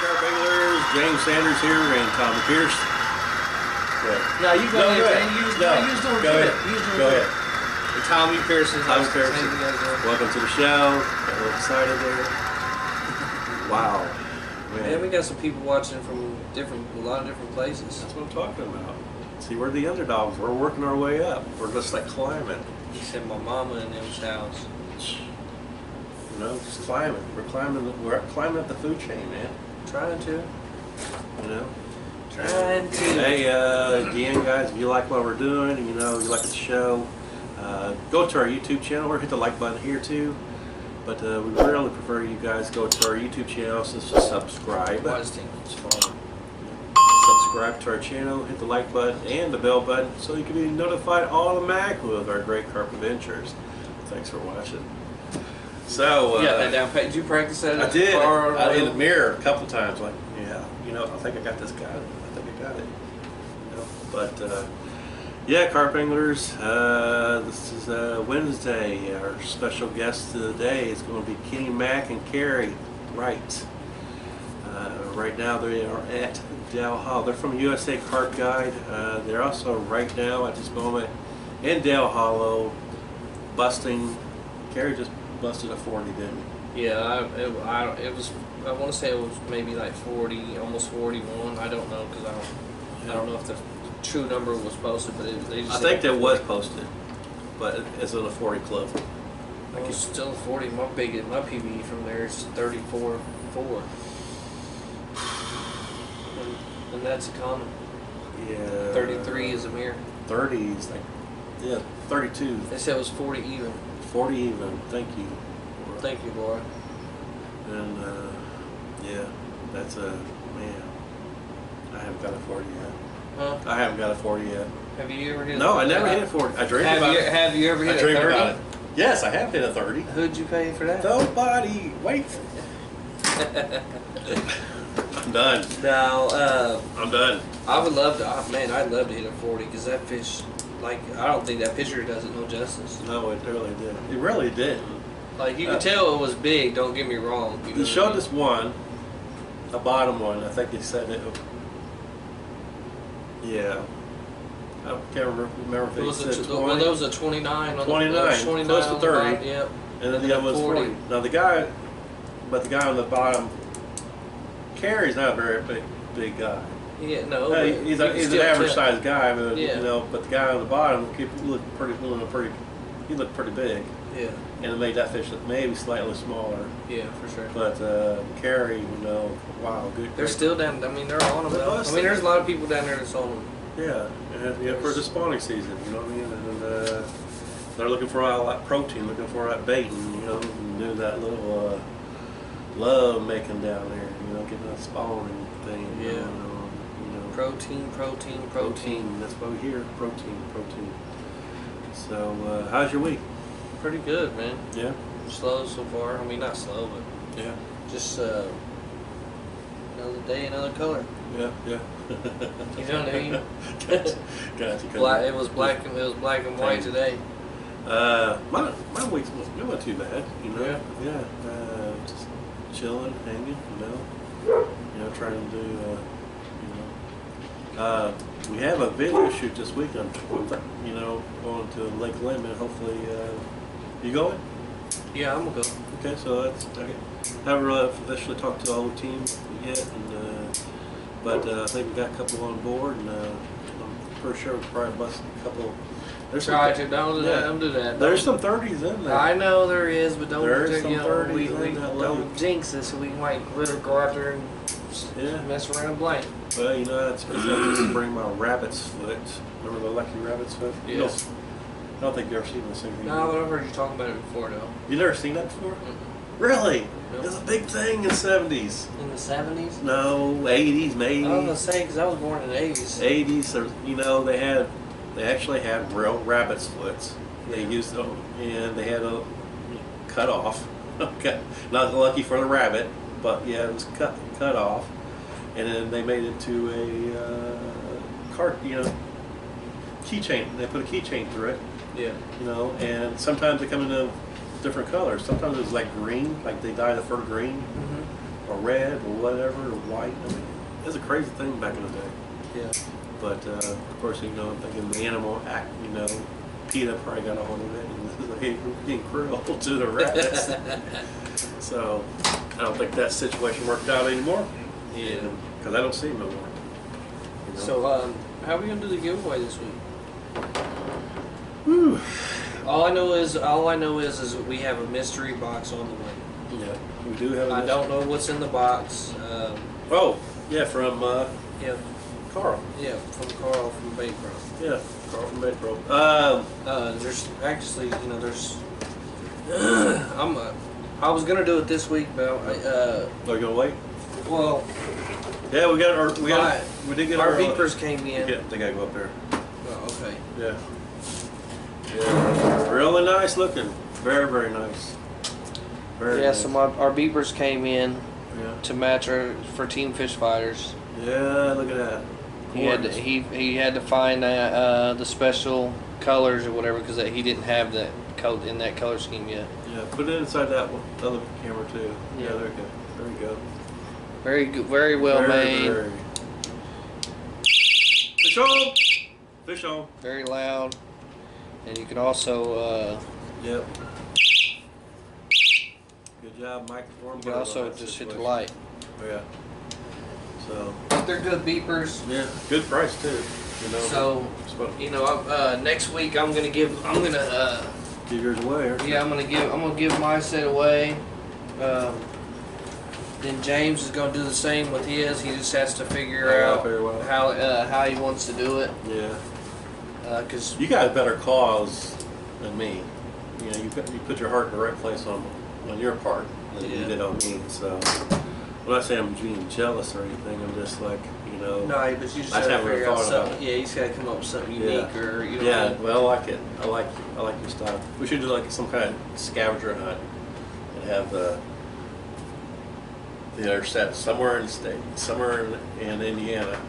Carp Anglers, James Sanders here and Tommy Pearson. No, you go ahead. You was doing good. Go ahead. Tommy Pearson. Tommy Pearson. Welcome to the show. Got a little excited there. Wow. Man, we got some people watching from a lot of different places. That's what I'm talking about. See, we're the underdogs. We're working our way up. We're just like climbing. He said my mama in them's house. You know, just climbing. We're climbing up the food chain, man. Trying to. You know? Trying to. Hey, again, guys, if you like what we're doing, and you know, you like the show, go to our YouTube channel or hit the like button here too. But we really prefer you guys go to our YouTube channel, so subscribe. Subscribe to our channel, hit the like button and the bell button so you can be notified automatically of our great carp adventures. Thanks for watching. So, you got that down pat. Did you practice that? I did. In the mirror a couple times, like, yeah, you know, I think I got this guy. I think I got it. You know, but yeah, carp anglers, this is Wednesday. Our special guest today is going to be Kenny Mac and Kerry Wright. Right now they are at Dale Hollow. They're from USA Carp Guide. They're also right now at this moment in Dale Hollow busting. Kerry just busted a 40, didn't he? Yeah, it was. I want to say it was maybe like 40, almost 41. I don't know because I don't know if the true number was posted, but they just. I think that was posted, but it's in a 40 club. Well, it's still 40. My PB from there is 34.4. And that's a common. Yeah. 33 is a mirror. 30 is like, yeah, 32. They said it was 40 even. 40 even. Thank you. Thank you, boy. And yeah, that's a man. I haven't got a 40 yet. Huh? I haven't got a 40 yet. Have you ever hit? No, I never hit a 40. I dreamed about it. Have you ever hit a 30? About it. Yes, I have hit a 30. Who'd you pay for that? Nobody. Wait. I'm done. Now, I'm done. I would love to, man, I'd love to hit a 40 because that fish, like, I don't think that picture does it no justice. No, it really did. It really did. Like, you could tell it was big, don't get me wrong. They showed us one, a bottom one. I think they said it. Yeah. I can't remember if they said 20. Well, there was a 29 on 29, 29 close to 30. Yep. And then the other was 40. Now the guy on the bottom, Kerry's not a very big guy. Yeah, no. He's an average sized guy, but yeah. you know. But the guy on the bottom, he looked pretty big. Yeah. And it made that fish look maybe slightly smaller. Yeah, for sure. But Kerry, you know, wow, good. They're still down. I mean, they're on them. Though. I mean, there's a lot of people down there that's on them. Yeah, and yeah, for the spawning season, you know what I mean. And they're looking for a lot of protein, looking for that bait, and you know, and do that little love making down there. You know, getting that spawning thing. Yeah. You know. Protein. That's why we hear protein. So, how's your week? Pretty good, man. Yeah. Slow so far. I mean, not slow, but yeah. Just another day, another color. Yeah. You know what I mean? Gotcha. Black. It was black and white today. My week wasn't too bad. You know. Yeah. Just chilling, hanging. You know, trying to do. We have a video shoot this week. I'm going to Lake Lemon. Hopefully, you going? Yeah, I'm gonna go. Okay, so that's okay. Haven't really officially talked to all the team yet, but I think we got a couple on board, and I'm pretty sure we probably busted a couple. Don't do that. There's some 30s in there. I know there is, but don't. There's some 30s we in that don't jinx it, so we might literally go out there and mess around and blank. Well, you know, that's because I just bring my rabbit's foot. Remember the lucky rabbit's foot? Yes. I don't think you've ever seen this thing. No, but I've heard you talk about it before, though. You never seen that before? Mm-hmm. Really? Nope. It was a big thing in the 70s. In the 70s? No, 80s maybe. I was gonna say because I was born in the 80s. 80s, you know, they actually had real rabbit's foots. They used them, and they had a cut off. Okay, not lucky for the rabbit, but yeah, it was cut off, and then they made it to a keychain. They put a keychain through it. Yeah. You know, and sometimes they come in different colors. Sometimes it's like green, like they dye the fur green, or red or whatever or white. I mean, it was a crazy thing back in the day. Yeah. But of course, you know, I'm thinking the animal act. You know, PETA probably got a hold of it and was like, we're being cruel to the rabbits. So I don't think that situation worked out anymore. Yeah. Because I don't see them no more. You know? So, how are we gonna do the giveaway this week? Whew. All I know is we have a mystery box on the way. Yeah, we do have. I don't know what's in the box. Oh, yeah, from Yeah, Carl. yeah, from Carl from Bait Pro. Yeah, Carl from Mac Kerry. There's actually, you know, there's. I was gonna do it this week, but Are you gonna wait? well, Yeah, we did get our our beepers came in. Yeah, they gotta go up there. Oh, okay. Yeah. Yeah, really nice looking. Very, very nice. Very Yeah, nice. so our beepers came in Yeah. to match our for Team Fish Fighters. Yeah, look at that. He had to find the special colors or whatever because he didn't have that in that color scheme yet. Yeah, put it inside that one, other camera too. Yeah. Yeah, there we go. There we go. Very good, very well made. Very. Fish on! Fish on. Very loud, and you can also Yep. Good job, Mike. you can also just hit the light. Oh, yeah. So. But they're good beepers. Yeah, good price too. You know. So, you know, next week I'm gonna give yours away. Aren't you? yeah, I'm gonna give my set away. Then James is gonna do the same with his. He just has to figure out very well. how he wants to do it. Yeah. Cause You got a better cause than me. You know, you put your heart in the right place on your part than you did on me. So I'm not saying I'm being jealous or anything. I'm just like, you know. no, but you just I have to haven't really figure out thought about something. it. Yeah, you just gotta come up with something unique or you know. Yeah, well, I like it. I like your style. We should do like some kind of scavenger hunt and have the other set somewhere in the state, somewhere in Indiana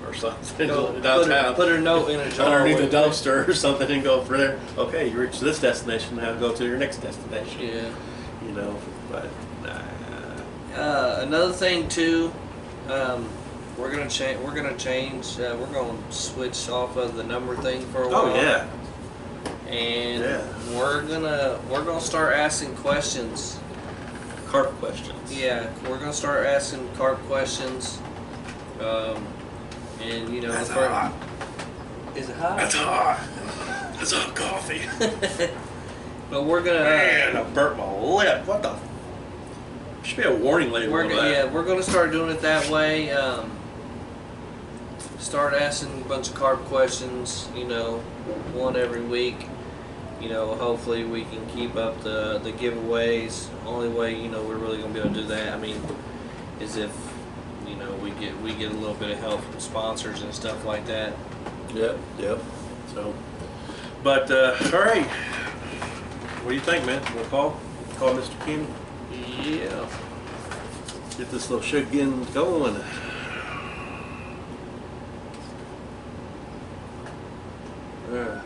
or something downtown. Put a note in a jar Underneath a dumpster or something and go for there. Okay, you reach this destination, now go to your next destination. Yeah. You know, but another thing too, we're gonna change. We're gonna switch off of the number thing for a while. oh yeah, And Yeah. we're gonna start asking questions. carp questions. Yeah, we're gonna start asking carp questions. And you know, That's hot. is it hot? That's hot. That's hot coffee. But we're gonna. Man, I burnt my lip. What the? Should be a warning label. We're gonna start doing it that way. Start asking a bunch of carp questions. You know, one every week. You know, hopefully we can keep up the giveaways. Only way, you know, we're really gonna be able to do that, I mean, is if, you know, we get a little bit of help from sponsors and stuff like that. Yep. So, but all right. What do you think, man? Want to call Mr. Kenny? Yeah. Get this little shit getting going. Yeah.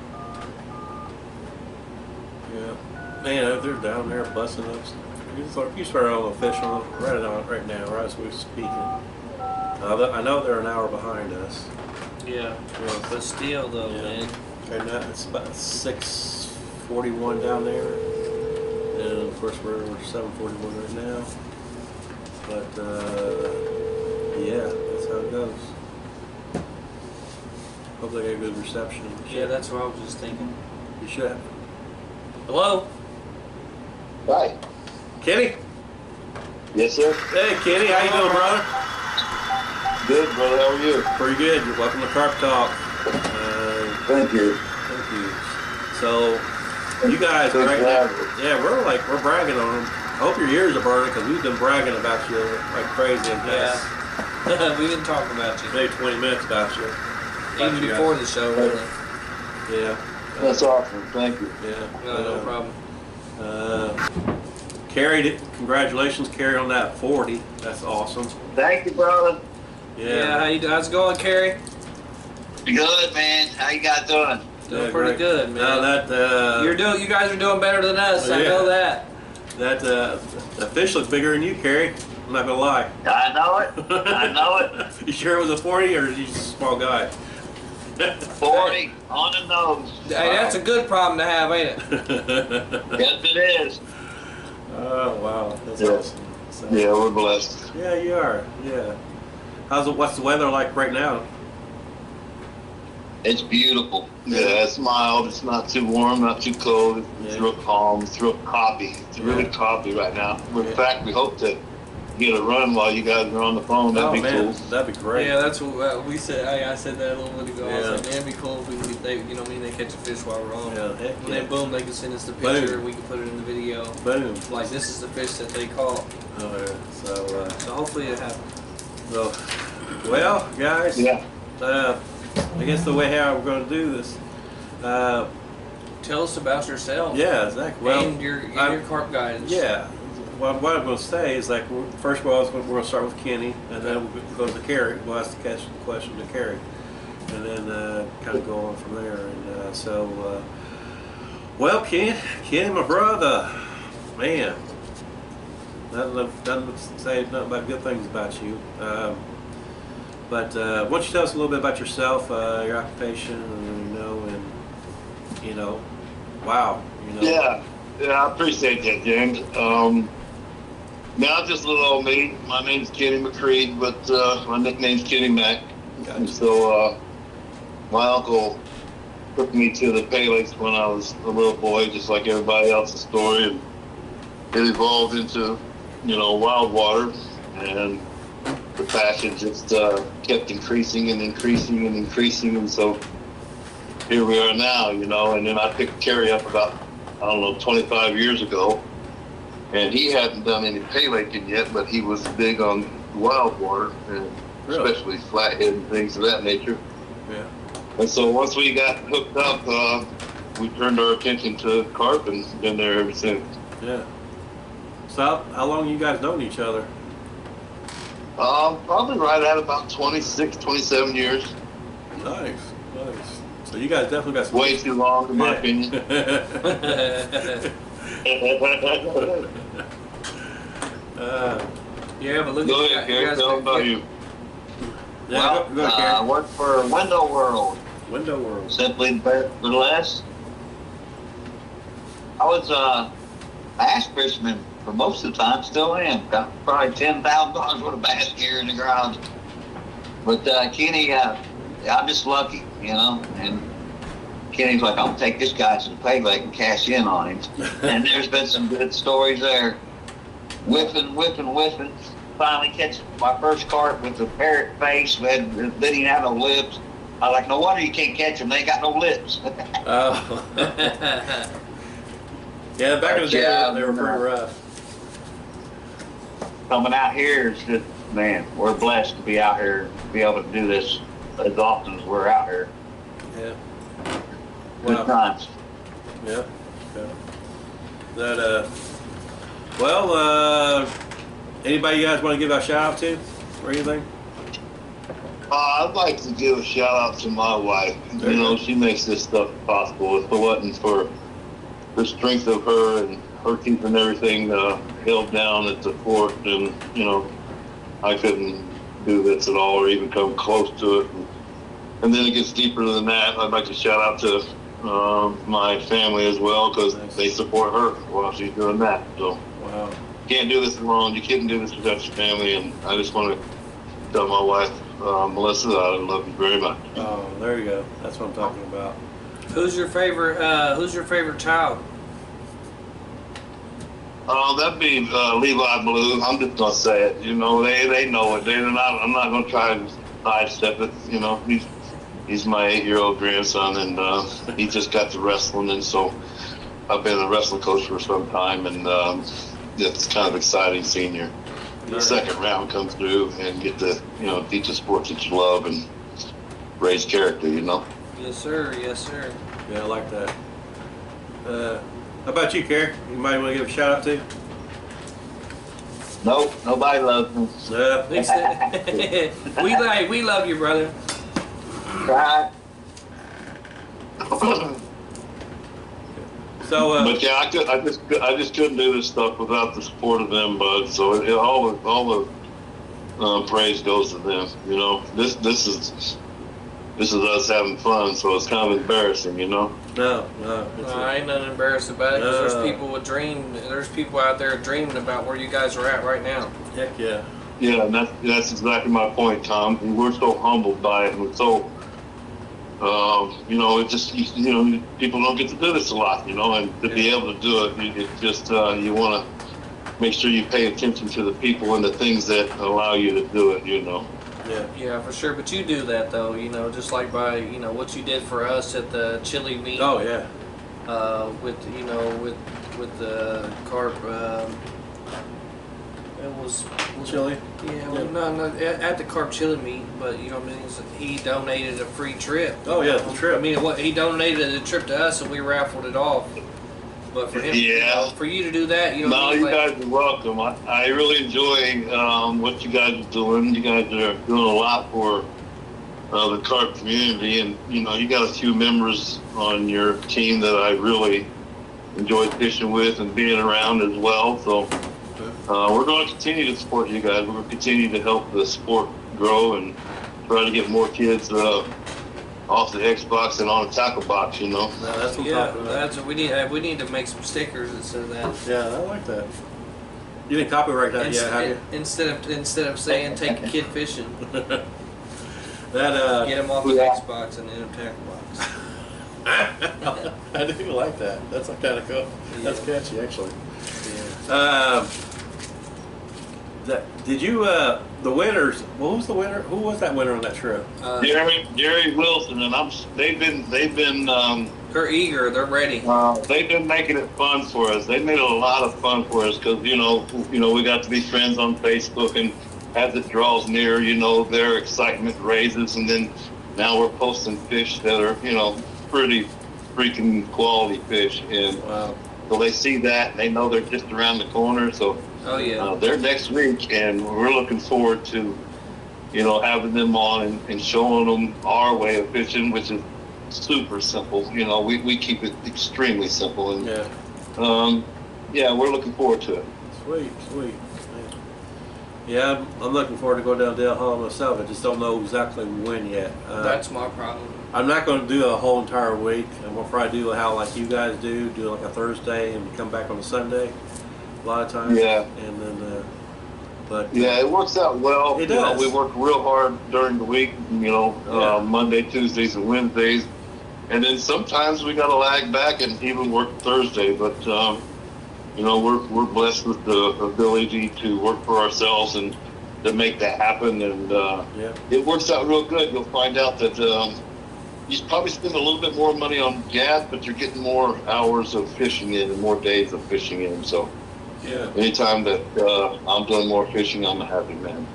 Yeah. Man, they're down there busting up. You start on the fish on right now, right as we're speaking. I know they're an hour behind us. Yeah. But still, though, Yeah. man. Right now it's about 6:41 down there, and of course we're 7:41 right now. But yeah, that's how it goes. Hope they get a good reception. Yeah, that's what I was just thinking. You should. Hello? Hi. Kenny. Yes, sir. Hey, Kenny, how you doing, brother? Good, brother. How are you? Pretty good. You're welcome to Carp Talk. Thank you. Thank you. So, you guys Thanks right for now, having me. yeah, we're bragging on them. I hope your ears are burning because we've been bragging about you like crazy in the past Yeah. We didn't talk about you. maybe 20 minutes about you. Even you before guys. the show, really. Yeah. That's awesome. Thank you. Yeah. No problem. Carrie, congratulations, Carrie, on that 40. That's awesome. Thank you, brother. Yeah, how's it going, Kerry? Good, man. How you guys doing? Doing pretty good, man. Now that You guys are doing better than us. I Yeah. know that. the fish look bigger than you, Carrie. I'm not gonna lie. I know it. I know it. You sure it was a 40 or are you just a small guy? 40 on the nose. Hey, that's a good problem to have, ain't it? Yes, it is. Oh wow, that's Yeah. awesome. So, Yeah, we're blessed. yeah, you are. Yeah. What's the weather like right now? It's beautiful. Yeah, it's mild. It's not too warm, not too cold. It's Yeah. real calm. It's real coffee. It's really coffee right now. In Yeah. fact, we hope to get a run while you guys are on the phone. That'd Oh be man, cool. that'd be great. Yeah, that's what we said. I said that a little bit ago. I was Yeah. like, man, it'd be cool if we could, they catch a fish while we're on. Yeah, heck And yeah. then boom, they can send us the picture Boom. and we can put it in the video. Boom. Like, this is the fish that they caught. Oh, yeah. So, So hopefully it happens. well, guys. Yeah. I guess the way how we're going to do this. Tell us about yourself. Yeah, exactly. Well, and your carp guidance. yeah. Well, what I'm going to say is like first of all, we're going to start with Kenny, and then we'll go to Kerry. We'll ask the question to Kerry, and then kind of go on from there. And well, Kenny, my brother, man, nothing to say nothing but good things about you. But why don't you tell us a little bit about yourself, your occupation, and wow, Yeah, I appreciate that, James. Now, just a little old me. My name's Kenny McCreed, but my nickname's Kenny Mac. Gotcha. And so my uncle took me to the Pay Lakes when I was a little boy, just like everybody else's story. And it evolved into, wild water. And the passion just kept increasing and increasing and increasing. And so here we are now, and then I picked Kerry up about, 25 years ago. And he hadn't done any pay laking yet, but he was big on wild water, and Really? especially flathead and things of that nature. Yeah. And so once we got hooked up, we turned our attention to carp and been there ever since. Yeah. So how long you guys known each other? Probably right at about 26, 27 years. Nice. So you guys definitely got some. Way too long, in my Yeah. opinion. Yeah, but look Go at ahead, you Kerry. guys. Tell them about you. Yeah, go I Kerry. work for Window World. Window World. Simply for less. I was a bass fisherman for most of the time, still am. Got probably $10,000 worth of bass gear in the garage. But Kenny, I'm just lucky, and Kenny's like, I'm gonna take this guy to the Pay Lake and cash in on him. And there's been some good stories there. Whipping. Finally catch my first carp with the parrot face. They didn't have no lips. I was like, no wonder you can't catch them. They ain't got no lips. Oh. Yeah, back in the day, Yeah, they were pretty rough. Coming out here is just, man, we're blessed to be out here, to be able to do this as often as we're out here. Yeah. Good Wow. times. Yeah. That anybody you guys want to give a shout out to or anything? I'd like to give a shout out to my wife. She makes this stuff possible. If it wasn't for the strength of her and her keeping everything held down at the fort, then, I couldn't do this at all or even come close to it. And then it gets deeper than that. I'd like to shout out to my family as well, because they support her while she's doing that. So Wow. can't do this alone. You can't do this without your family. And I just want to tell my wife, Melissa, that I love you very much. Oh, there you go. That's what I'm talking about. Who's your favorite child? That'd be Levi Blue. I'm just gonna say it. They know it. I'm not gonna try to sidestep it. He's my 8-year-old grandson, and he just got to wrestling, and so I've been a wrestling coach for some time, and it's kind of exciting seeing the second round come through and get to teach the sports that you love and raise character. Yes, sir. Yeah, I like that. How about you, Kerry? You might want to give a shout out to? Nope, nobody loves me. Yeah. we love you, brother. Right. So, But yeah, I just couldn't do this stuff without the support of them, bud. So all the praise goes to them. You know, this is us having fun, so it's kind of embarrassing, you know. no. I ain't nothing embarrassed about it, 'cause No. there's people with there's people out there dreaming about where you guys are at right now. Heck yeah. Yeah, and that's exactly my point, Tom. And we're so humbled by it, and we're so, you know, it just, you know, people don't get to do this a lot, you know, and to be able to do it, it just, you want to make sure you pay attention to the people and the things that allow you to do it, you know. Yeah. Yeah, for sure. But you do that though, you know, just like by, you know, what you did for us at the chili meet. Oh yeah. With, you know, with the carp. It was Chili. Yeah, well, no, at the carp chili meet, but you know what I mean. He donated a free trip. Oh yeah, the trip. I mean, he donated a trip to us, and we raffled it off. But for him, you know, for you to do that, you know, No, you guys are welcome. I really enjoy what you guys are doing. You guys are doing a lot for the carp community, and you know, you got a few members on your team that I really enjoy fishing with and being around as well. So we're going to continue to support you guys. We're going to continue to help the sport grow and try to get more kids off the Xbox and on a tackle box, you know. No, that's what I'm yeah, talking about. that's what we need. We need to make some stickers that say that. Yeah, I like that. You didn't copyright that yet, have you? Instead of saying take a kid fishing, That get him off the Xbox and in a tackle box. I do like that. That's kind of cool. That's catchy, actually. Yeah. Did you the winners? What was the winner? Who was that winner on that trip? Jerry Wilson, and they've been They're eager. They're ready. they've been making it fun for us. They made it a lot of fun for us because you know we got to be friends on Facebook, and as it draws near, you know, their excitement raises, and then now we're posting fish that are, you know, pretty freaking quality fish, and Wow. so they see that and they know they're just around the corner. So Oh yeah. they're next week, and we're looking forward to, you know, having them on and showing them our way of fishing, which is super simple. You know, we keep it extremely simple, and yeah, we're looking forward to it. Sweet. Yeah, I'm looking forward to go down Dale Hall myself. I just don't know exactly when yet. That's my problem. I'm not going to do a whole entire week. I'm going to probably do how like you guys do like a Thursday and come back on a Sunday. A lot of times. Yeah. And then, but Yeah, it works out well. It You know, does. we work real hard during the week, you know, Yeah. Monday, Tuesdays, and Wednesdays. And then sometimes we got to lag back and even work Thursday. But, you know, we're blessed with the ability to work for ourselves and to make that happen. And yeah. it works out real good. You'll find out that you probably spend a little bit more money on gas, but you're getting more hours of fishing in and more days of fishing in. So Yeah. anytime that I'm doing more fishing, I'm a happy man.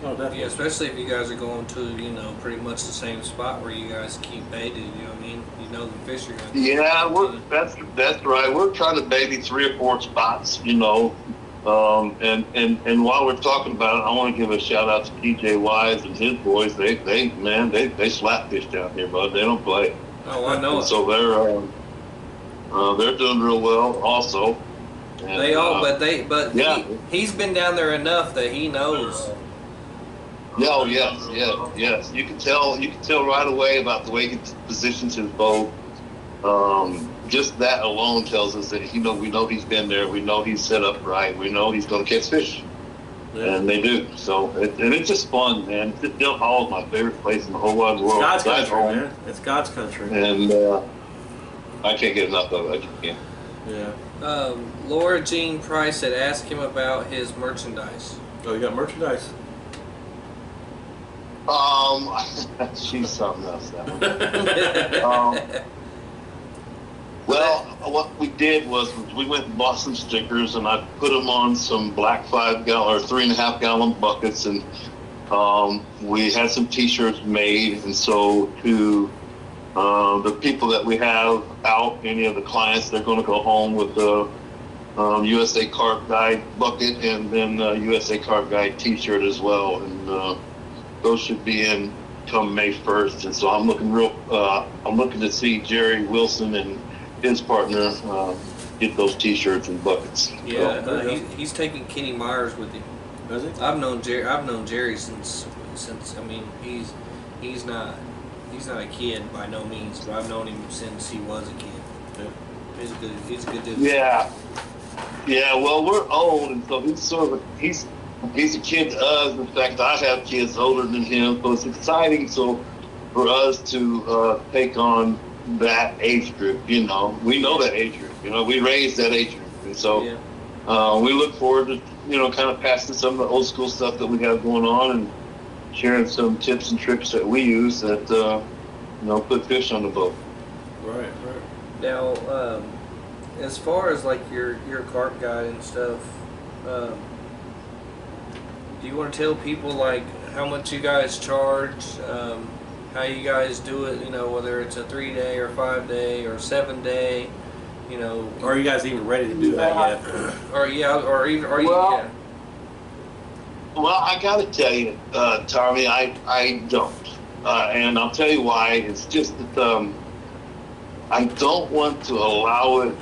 Oh, definitely. Yeah, especially if you guys are going to, you know, pretty much the same spot where you guys keep baited. You know what I mean? You know the fish are going to. Yeah, that's right. We're trying to baby 3 or 4 spots, you know. And while we're talking about it, I want to give a shout out to PJ Wise and his boys. They slap fish down here, bud. They don't play. Oh, I know And it. so they're doing real well also. And, They all, but yeah. he's been down there enough that he knows. Yeah, oh, yes. You can tell right away about the way he positions his boat. Just that alone tells us that we know he's been there. We know he's set up right. We know he's going to catch fish, Yeah. and they do. So it's just fun, man. Dale Hall is my favorite place in the whole wide world. God's Besides country, home. man. It's God's country. And I can't get enough of it. I can't. Yeah. Laura Jean Price had asked him about his merchandise. Oh, you got merchandise. She's something else. That one. Well, what we did was we went and bought some stickers, and I put them on some black 5-gallon or 3.5-gallon buckets, and we had some T-shirts made. And so to the people that we have out, any of the clients, they're going to go home with the USA Carp Guide bucket and then USA Carp Guide T-shirt as well, and those should be in come May 1st. And so I'm looking to see Jerry Wilson and his partner get those T-shirts and buckets. Yeah, So, he's taking Kenny Myers with him. Is he? I've known Jerry since I mean he's not a kid by no means, but I've known him since he was a kid. Yeah. He's a good dude. yeah. Well, we're old, and so he's a kid to us. In fact, I have kids older than him, so it's exciting. So for us to take on that age group, we know that age group. We raised that age group, and so we look forward to kind of passing some of the old school stuff that we have going on and sharing some tips and tricks that we use that put fish on the boat. Right. Now, as far as like your carp guide and stuff, do you want to tell people like how much you guys charge, how you guys do it? Whether it's a 3-day or 5-day or 7-day. Are you guys even ready to do that yet? Or even are you? Well, Yeah. Well, I got to tell you, Tommy, I don't. And I'll tell you why. It's just that I don't want to allow it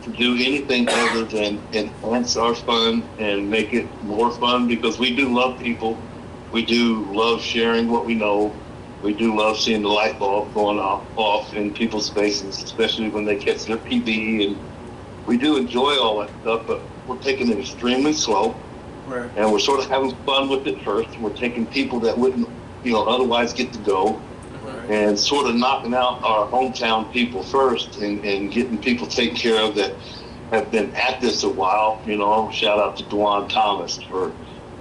to do anything other than enhance our fun and make it more fun, because we do love people. We do love sharing what we know. We do love seeing the light bulb going off in people's faces, especially when they catch their PB. And we do enjoy all that stuff, but we're taking it extremely slow. Right. And we're sort of having fun with it first. We're taking people that wouldn't, otherwise get to go, Right. and sort of knocking out our hometown people first, and getting people taken care of that have been at this a while. Shout out to Dwan Thomas for,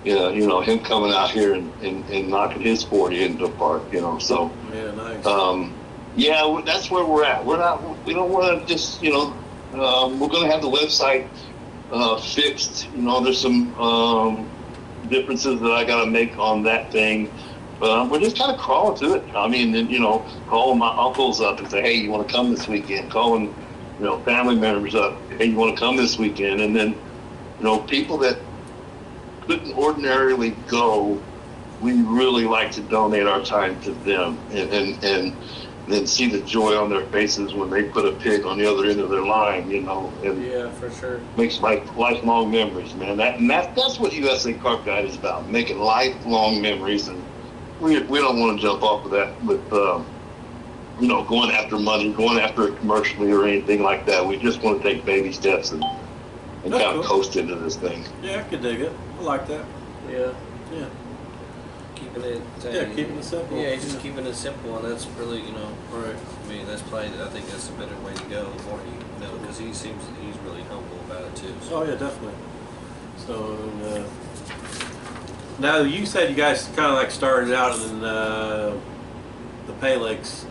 him coming out here and knocking his 40 into the park. So Yeah, nice. that's where we're at. We don't want to just, we're going to have the website fixed. There's some differences that I got to make on that thing. We're just kind of crawling to it. I mean, and calling my uncles up and say, hey, you want to come this weekend? Calling, family members up, hey, you want to come this weekend? And then, people that couldn't ordinarily go, we really like to donate our time to them, and then see the joy on their faces when they put a pig on the other end of their line, and Yeah, for sure. makes lifelong memories, man. That's what USA Carp Guide is about, making lifelong memories. And we don't want to jump off of that with going after money, going after it commercially or anything like that. We just want to take baby steps and That's kind of cool. coast into this thing. Yeah, I could dig it. I like that. Yeah. Yeah. Keeping it. Keeping it simple. Yeah, just keeping it simple, and that's really, Right. I mean, I think that's a better way to go for you, because he's really humble about it too. So. Oh yeah, definitely. So now you said you guys kind of like started out in the Pay Lakes.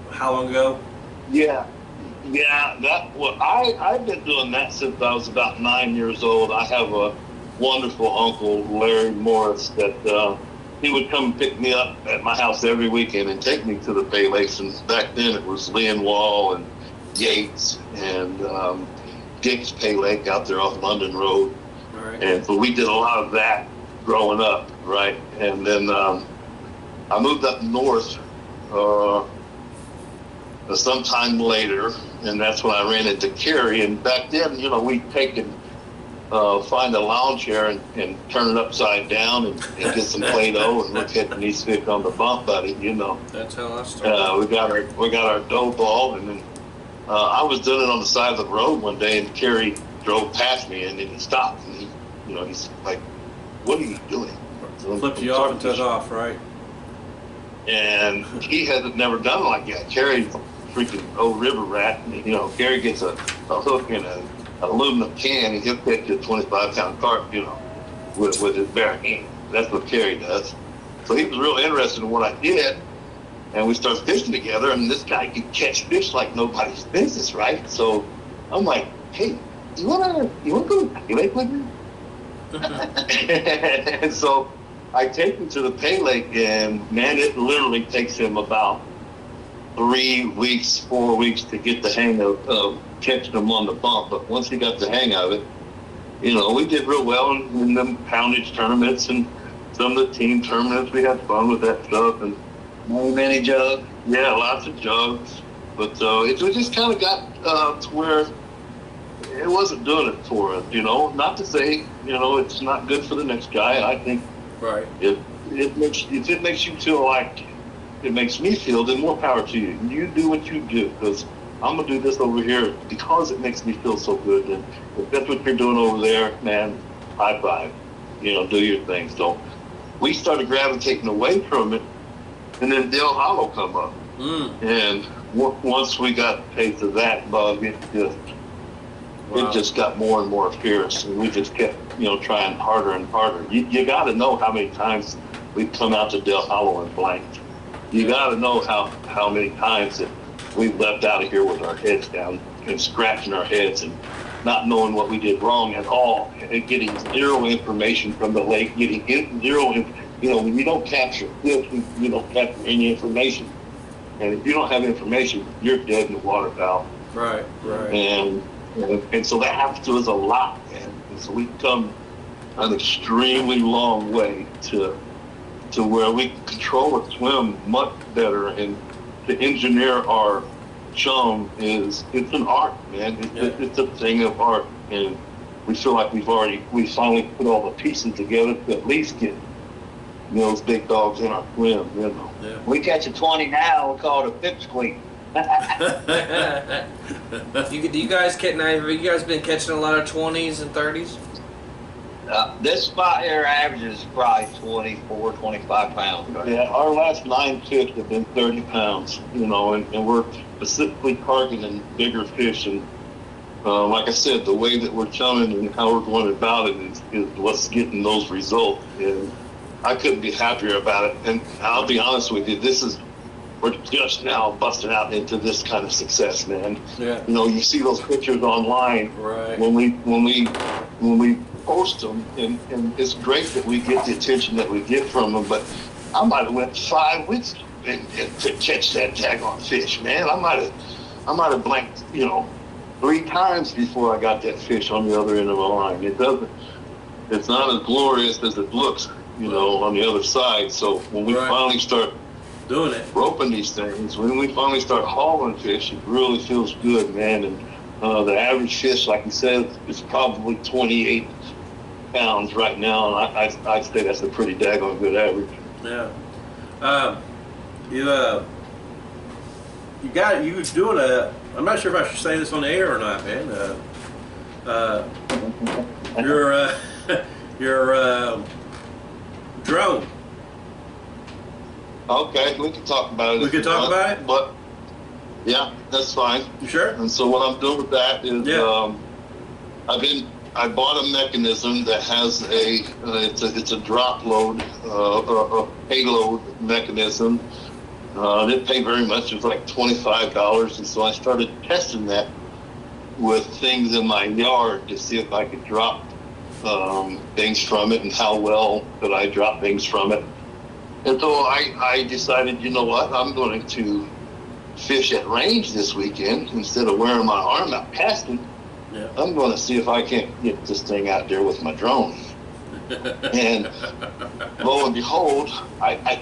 How long ago? I've been doing that since I was about 9 years old. I have a wonderful uncle, Larry Morris, that he would come and pick me up at my house every weekend and take me to the Pay Lakes. And back then it was Lynn Wall and Yates and Dick's Pay Lake out there off London Road. All right. And so we did a lot of that growing up, right? And then I moved up north sometime later, and that's when I ran into Kerry. And back then, we'd take and find a lawn chair and turn it upside down and get some Play-Doh and look at these fish on the bump, buddy. That's how I started. We got our dough ball, and then I was doing it on the side of the road one day, and Kerry drove past me, and then he stopped, and he's like, "What are you doing?" So Flipped you off and took off, right? And he hasn't never done it like that. Kerry's a freaking old river rat. Kerry gets a hook in an aluminum can, and he'll catch a 25-pound carp, with his bare hand. That's what Kerry does. So he was real interested in what I did, and we started fishing together. And this guy could catch fish like nobody's business, right? So I'm like, "Hey, you wanna go to Pay Lake with me?" And so I take him to the Pay Lake, and man, it literally takes him about 4 weeks to get the hang of catching them on the bump. But once he got the hang of it, we did real well in them poundage tournaments and some of the team tournaments. We had fun with that stuff, and Many jugs. yeah, lots of jugs. But it just kind of got to where it wasn't doing it for us, you know. Not to say, you know, it's not good for the next guy. I think Right. if it makes you feel like it makes me feel, then more power to you. You do what you do, because I'm gonna do this over here because it makes me feel so good. And if that's what you're doing over there, man, high five. You know, do your thing. So we started gravitating away from it, and then Dale Hollow come up. And once we got a taste of that bug, it just got more and more fierce, and we just kept, you know, trying harder and harder. You got to know how many times we've come out to Dale Hollow and blanked. You got to know how many times that we've left out of here with our heads down and scratching our heads and not knowing what we did wrong at all, and getting zero information from the lake, getting zero, you know, when you don't capture this, you don't capture any information. And if you don't have information, you're dead in the water, pal. Right. And so that happens to us a lot, man. And so we've come an extremely long way to where we can control a swim much better, and to engineer our chum it's an art, man. It's a thing of art, and we feel like we finally put all the pieces together to at least get, you know, those big dogs in our swim, you know. Yeah. We catch a 20 now, we call it a pipsqueak. Do you guys catch? Now, have you guys been catching a lot of 20s and 30s? This spot here averages probably 24, 25 pounds. Right? Yeah, our last 9 fish have been 30 pounds, you know, and we're specifically targeting bigger fish. And like I said, the way that we're chumming and how we're going about it is what's getting those results. And I couldn't be happier about it. And I'll be honest with you, we're just now busting out into this kind of success, man. Yeah. You know, you see those pictures online. Right. When we post them, and it's great that we get the attention that we get from them, but I might have went 5 weeks and to catch that daggone fish, man. I might have blanked, you know, 3 times before I got that fish on the other end of the line. It's not as glorious as it looks, you know, on the other side. So when we finally start doing it, roping these things, when we finally start hauling fish, it really feels good, man. And the average fish, like you said, is probably 28 pounds right now, and I'd say that's a pretty daggone good average. Yeah. You was doing I'm not sure if I should say this on the air or not, man. Your drone. Okay, we can talk about it. We can talk about it? But yeah, that's fine. You sure? And so what I'm doing with that is I bought a mechanism that has it's a drop load, a payload mechanism. I didn't pay very much. It was like $25, and so I started testing that with things in my yard to see if I could drop things from it and how well could I drop things from it. And so I decided, you know what, I'm going to fish at range this weekend instead of wearing my arm out casting. Yeah. I'm going to see if I can't get this thing out there with my drone. And lo and behold, I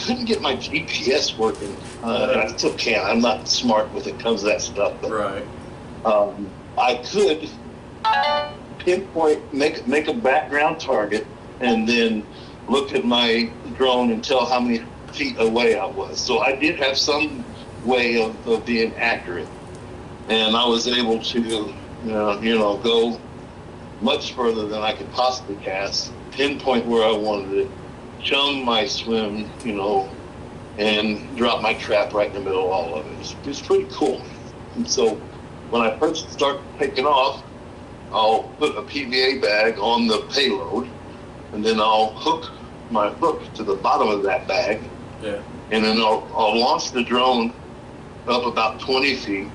couldn't get my GPS working. And I still can't. I'm not smart when it comes to that stuff. But, Right. I could pinpoint, make a background target, and then look at my drone and tell how many feet away I was. So I did have some way of being accurate. And I was able to, go much further than I could possibly cast, pinpoint where I wanted it, chum my swim, and drop my trap right in the middle of all of it. It's pretty cool. And so when I first start taking off, I'll put a PVA bag on the payload, and then I'll hook my hook to the bottom of that bag. Yeah. And then I'll launch the drone up about 20 feet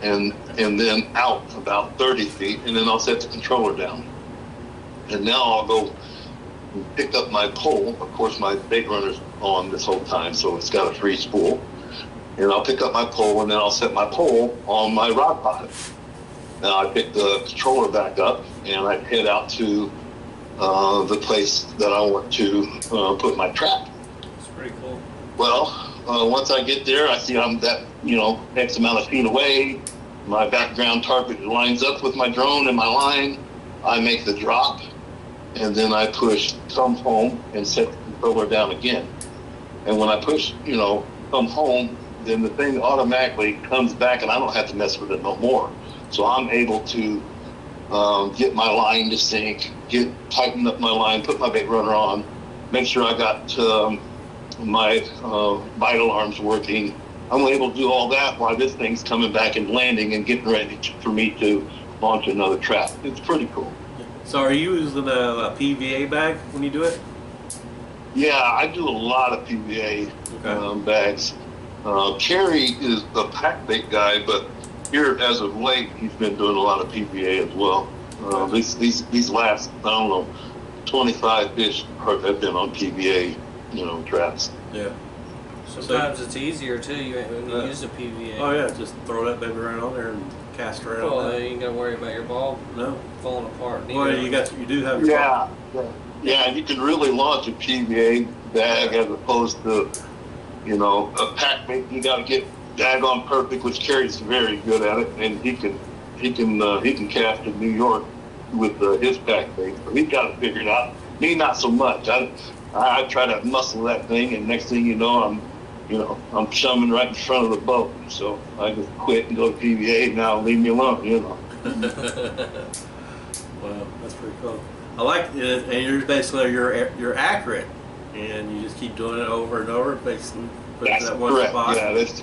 and then out about 30 feet, and then I'll set the controller down. And now I'll go pick up my pole. Of course, my bait runner's on this whole time, so it's got a free spool. And I'll pick up my pole, and then I'll set my pole on my rod pod. Now I pick the controller back up, and I head out to the place that I want to put my trap. It's pretty cool. Well, once I get there, I see that X amount of feet away. My background target lines up with my drone and my line. I make the drop, and then I push come home and set the controller down again. And when I push, come home, then the thing automatically comes back, and I don't have to mess with it no more. So I'm able to get my line to sync, tighten up my line, put my bait runner on, make sure I got my vital arms working. I'm able to do all that while this thing's coming back and landing and getting ready for me to launch another trap. It's pretty cool. So are you using a PVA bag when you do it? Yeah, I do a lot of PVA bags. Kerry is the pack bait guy, but here as of late, he's been doing a lot of PVA as well. These last, 25 fish have been on PVA, traps. Yeah. Sometimes it's easier too. When you use a PVA. Oh yeah, just throw that baby right on there and cast around. Well, you ain't gotta worry about your ball falling apart. Well, you do have. Yeah, you can really launch a PVA bag as opposed to, a pack bait. You got to get daggone perfect, which Kerry's very good at it, and he can cast in New York with his pack bait. So he's got it figured out. Me, not so much. I try to muscle that thing, and next thing you know, I'm chumming right in front of the boat. So I just quit and go to PVA. Now leave me alone. Wow, that's pretty cool. I like it, and you're accurate, and you just keep doing it over and over, basically. That's that one correct. spot.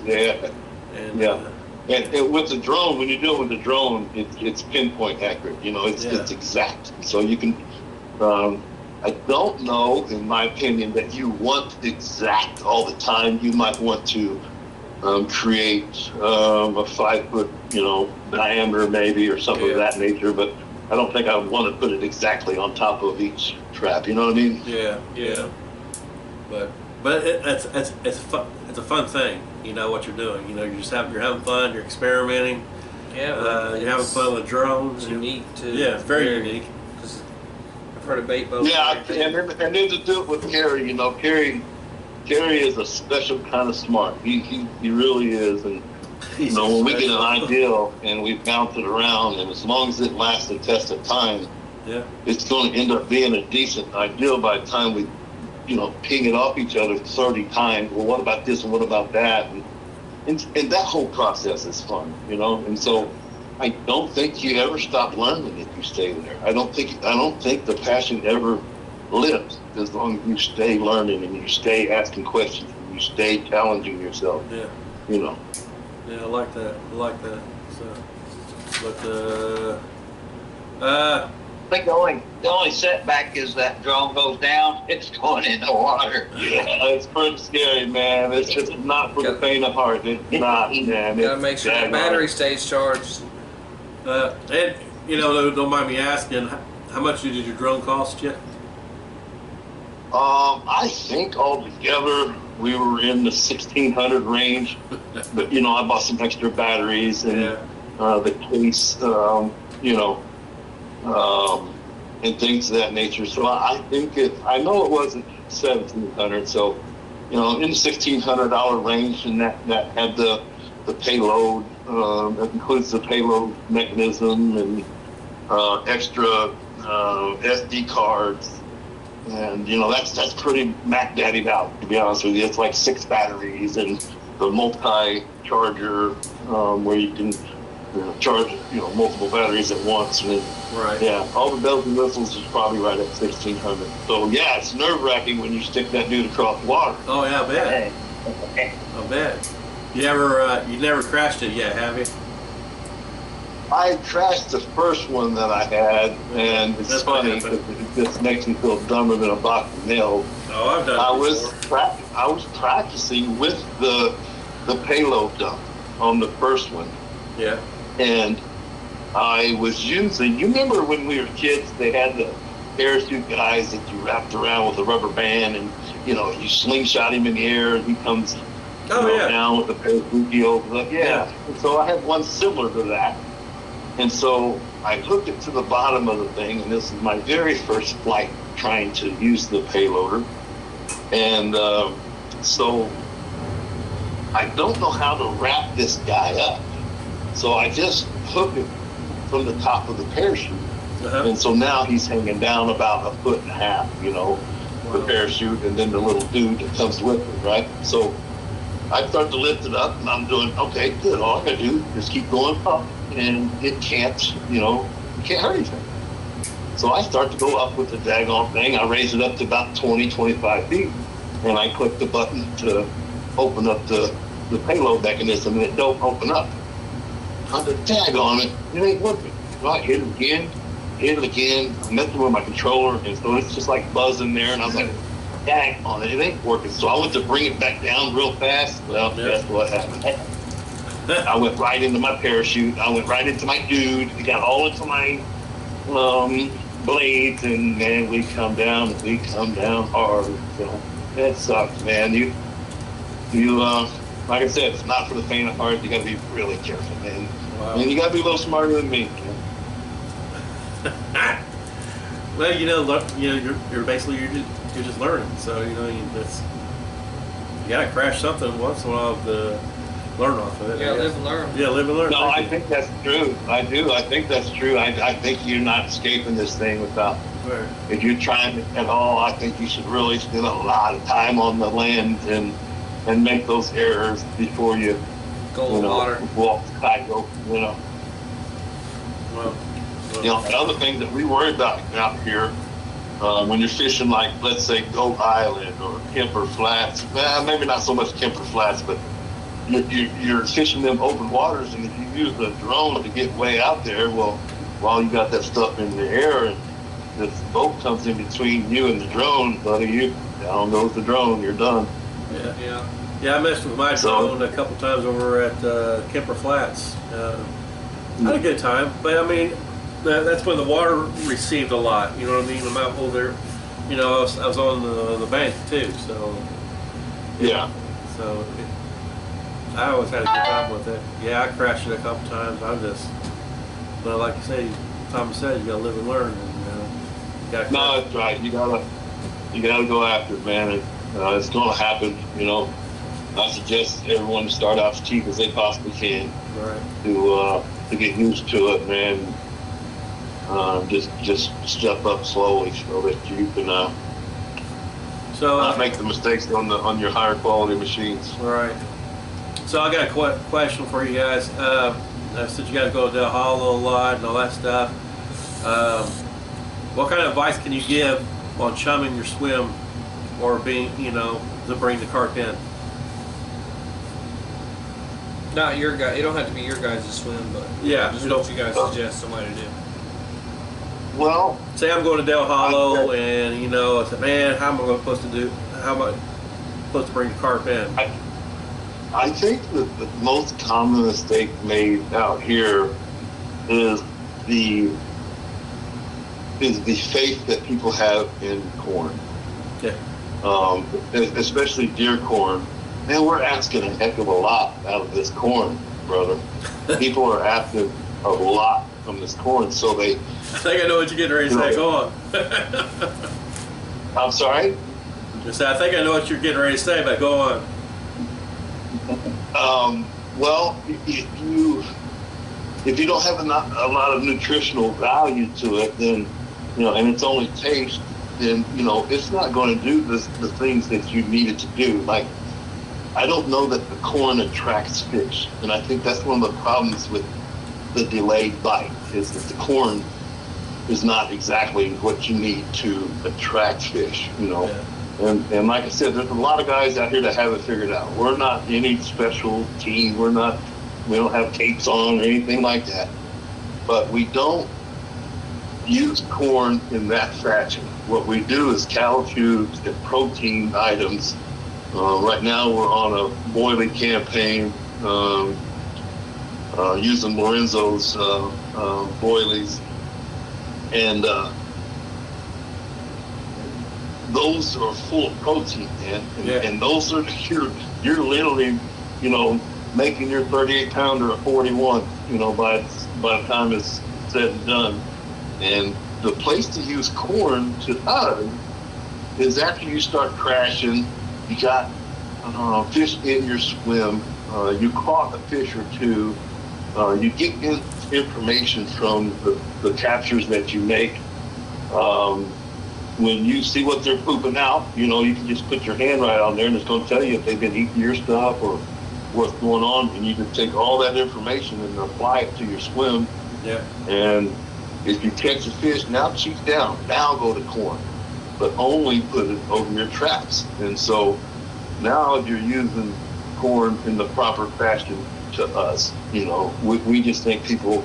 Yeah, And, and with the drone, when you do it with the drone, it's pinpoint accurate. It's exact. So you can. I don't know, in my opinion, that you want exact all the time. You might want to create a 5 foot, diameter maybe, or something of that nature. But I don't think I would want to put it exactly on top of each trap. You know what I mean? Yeah. But it's a fun thing. You know what you're doing. You're having fun. You're experimenting. Yeah. You're having fun with drones. It's unique too. Yeah, it's very unique. I've heard of bait boats. Yeah, and then to do it with Kerry, Kerry is a special kind of smart. He really is, and when we get an ideal and we bounce it around, and as long as it lasts the test of time, it's going to end up being a decent ideal by the time we, ping it off each other 30 times. Well, what about this and what about that? And that whole process is fun, And so I don't think you ever stop learning if you stay there. I don't think the passion ever lives as long as you stay learning and you stay asking questions and you stay challenging yourself. Yeah. Yeah, I like that. So, I think the only setback is that drone goes down, it's going in the water. Yeah, it's pretty scary, man. It's just not for the faint of heart. It's not, man. Gotta make sure the battery stays charged. and don't mind me asking, how much did your drone cost you? I think altogether we were in the 1,600 range, but I bought some extra batteries and the case, and things of that nature. So I think I know it wasn't 1,700. So in the $1,600 range, and that had the payload. That includes the payload mechanism and extra SD cards. And that's pretty Mac Daddied out, to be honest with you. It's like 6 batteries and the multi-charger where you can charge multiple batteries at once. And all the bells and whistles is probably right at 1,600. So it's nerve-wracking when you stick that dude across the water. Oh yeah, I bet. You never crashed it yet, have you? I crashed the first one that I had, and it's That's funny because it just makes me feel dumber than a box of nails. Oh, I've done it before. I was practicing with the payload dump on the first one. Yeah. And I was using, you remember when we were kids, they had the parachute guys that you wrapped around with a rubber band and, you slingshot him in the air and he comes down with the parachute, he opens up. Yeah. And so I had one similar to that. And so I hooked it to the bottom of the thing, and this is my very first flight trying to use the payloader. And so I don't know how to wrap this guy up. So I just hook him from the top of the parachute. And so now he's hanging down about 1.5 feet, the parachute, and then the little dude that comes with it, right? So I start to lift it up, and I'm doing, okay, good. All I gotta do is keep going up, and it can't, it can't hurt anything. So I start to go up with the daggone thing. I raise it up to about 20, 25 feet, and I click the button to open up the payload mechanism, and it don't open up. On the tag on it, it ain't working. So I hit it again, I'm messing with my controller, and so it's just like buzzing there, and I was like, dang on it, it ain't working. So I went to bring it back down real fast. Well, guess what happened? I went right into my parachute, I went right into my dude, it got all into my blades, and man, we come down hard. So that sucks, man. You like I said, it's not for the faint of heart. You gotta be really careful, man. Wow. And you gotta be a little smarter than me. Well, you're basically you're just learning. So you gotta crash something once in a while to learn off of it. Yeah, live and learn. Yeah, live and learn. No, I think that's true. I do. I think that's true. I think you're not escaping this thing without. Right. If you're trying at all, I think you should really spend a lot of time on the land and make those errors before you Go in the water. Walk the tightrope. Well, Another thing that we worry about out here when you're fishing, like let's say Goat Island or Kemper Flats. Maybe not so much Kemper Flats, but you're fishing them open waters, and if you use a drone to get way out there, well, while you got that stuff in the air and this boat comes in between you and the drone, buddy, down goes the drone, you're done. Yeah, I messed with my drone a couple times over at Kemper Flats. Had a good time, but I mean, that's when the water received a lot. You know what I mean? I'm out over there. I was on the bank too, so yeah. So I always had a good time with it. Yeah, I crashed it a couple times. But like you say, Thomas said, you gotta live and learn. And, no, that's right. You gotta go after it, man. It's gonna happen. I suggest everyone to start out as cheap as they possibly can. Right. To get used to it, man. Just step up slowly so that you can not make the mistakes on your higher quality machines. Right. So I got a question for you guys. Since you guys go to Del Hollow a lot and all that stuff, what kind of advice can you give on chumming your swim or being, to bring the carp in? Not your guy. It don't have to be your guys' swim, but yeah, just what you guys suggest somebody to do. Well, say I'm going to Del Hollow, and I said, man, how am I supposed to bring the carp in? I think that the most common mistake made out here is the faith that people have in corn. Yeah. Especially deer corn. Man, we're asking a heck of a lot out of this corn, brother. People are asking a lot from this corn, so they. I think I know what you're getting ready to say. Go on. I'm sorry? I think I know what you're getting ready to say, but go on. Well, if you don't have a lot of nutritional value to it, then and it's only taste, then it's not going to do the things that you need it to do. Like, I don't know that the corn attracts fish, and I think that's one of the problems with the delayed bite is that the corn is not exactly what you need to attract fish. Yeah. And like I said, there's a lot of guys out here that have it figured out. We're not any special team. We don't have capes on or anything like that. But we don't use corn in that fashion. What we do is cow tubes and protein items. Right now we're on a boiling campaign using Lorenzo's boilies. And those are full of protein, man. And those are you're literally, making your 38 pounder a 41, by the time it's said and done. And the place to use corn to us is after you start crashing. You got fish in your swim, you caught a fish or two, you get information from the captures that you make. When you see what they're pooping out, you can just put your hand right on there and it's going to tell you if they've been eating your stuff or what's going on, and you can take all that information and apply it to your swim. Yeah. And if you catch a fish, now cheek down, now go to corn, but only put it over your traps. And so now you're using corn in the proper fashion to us. We just think people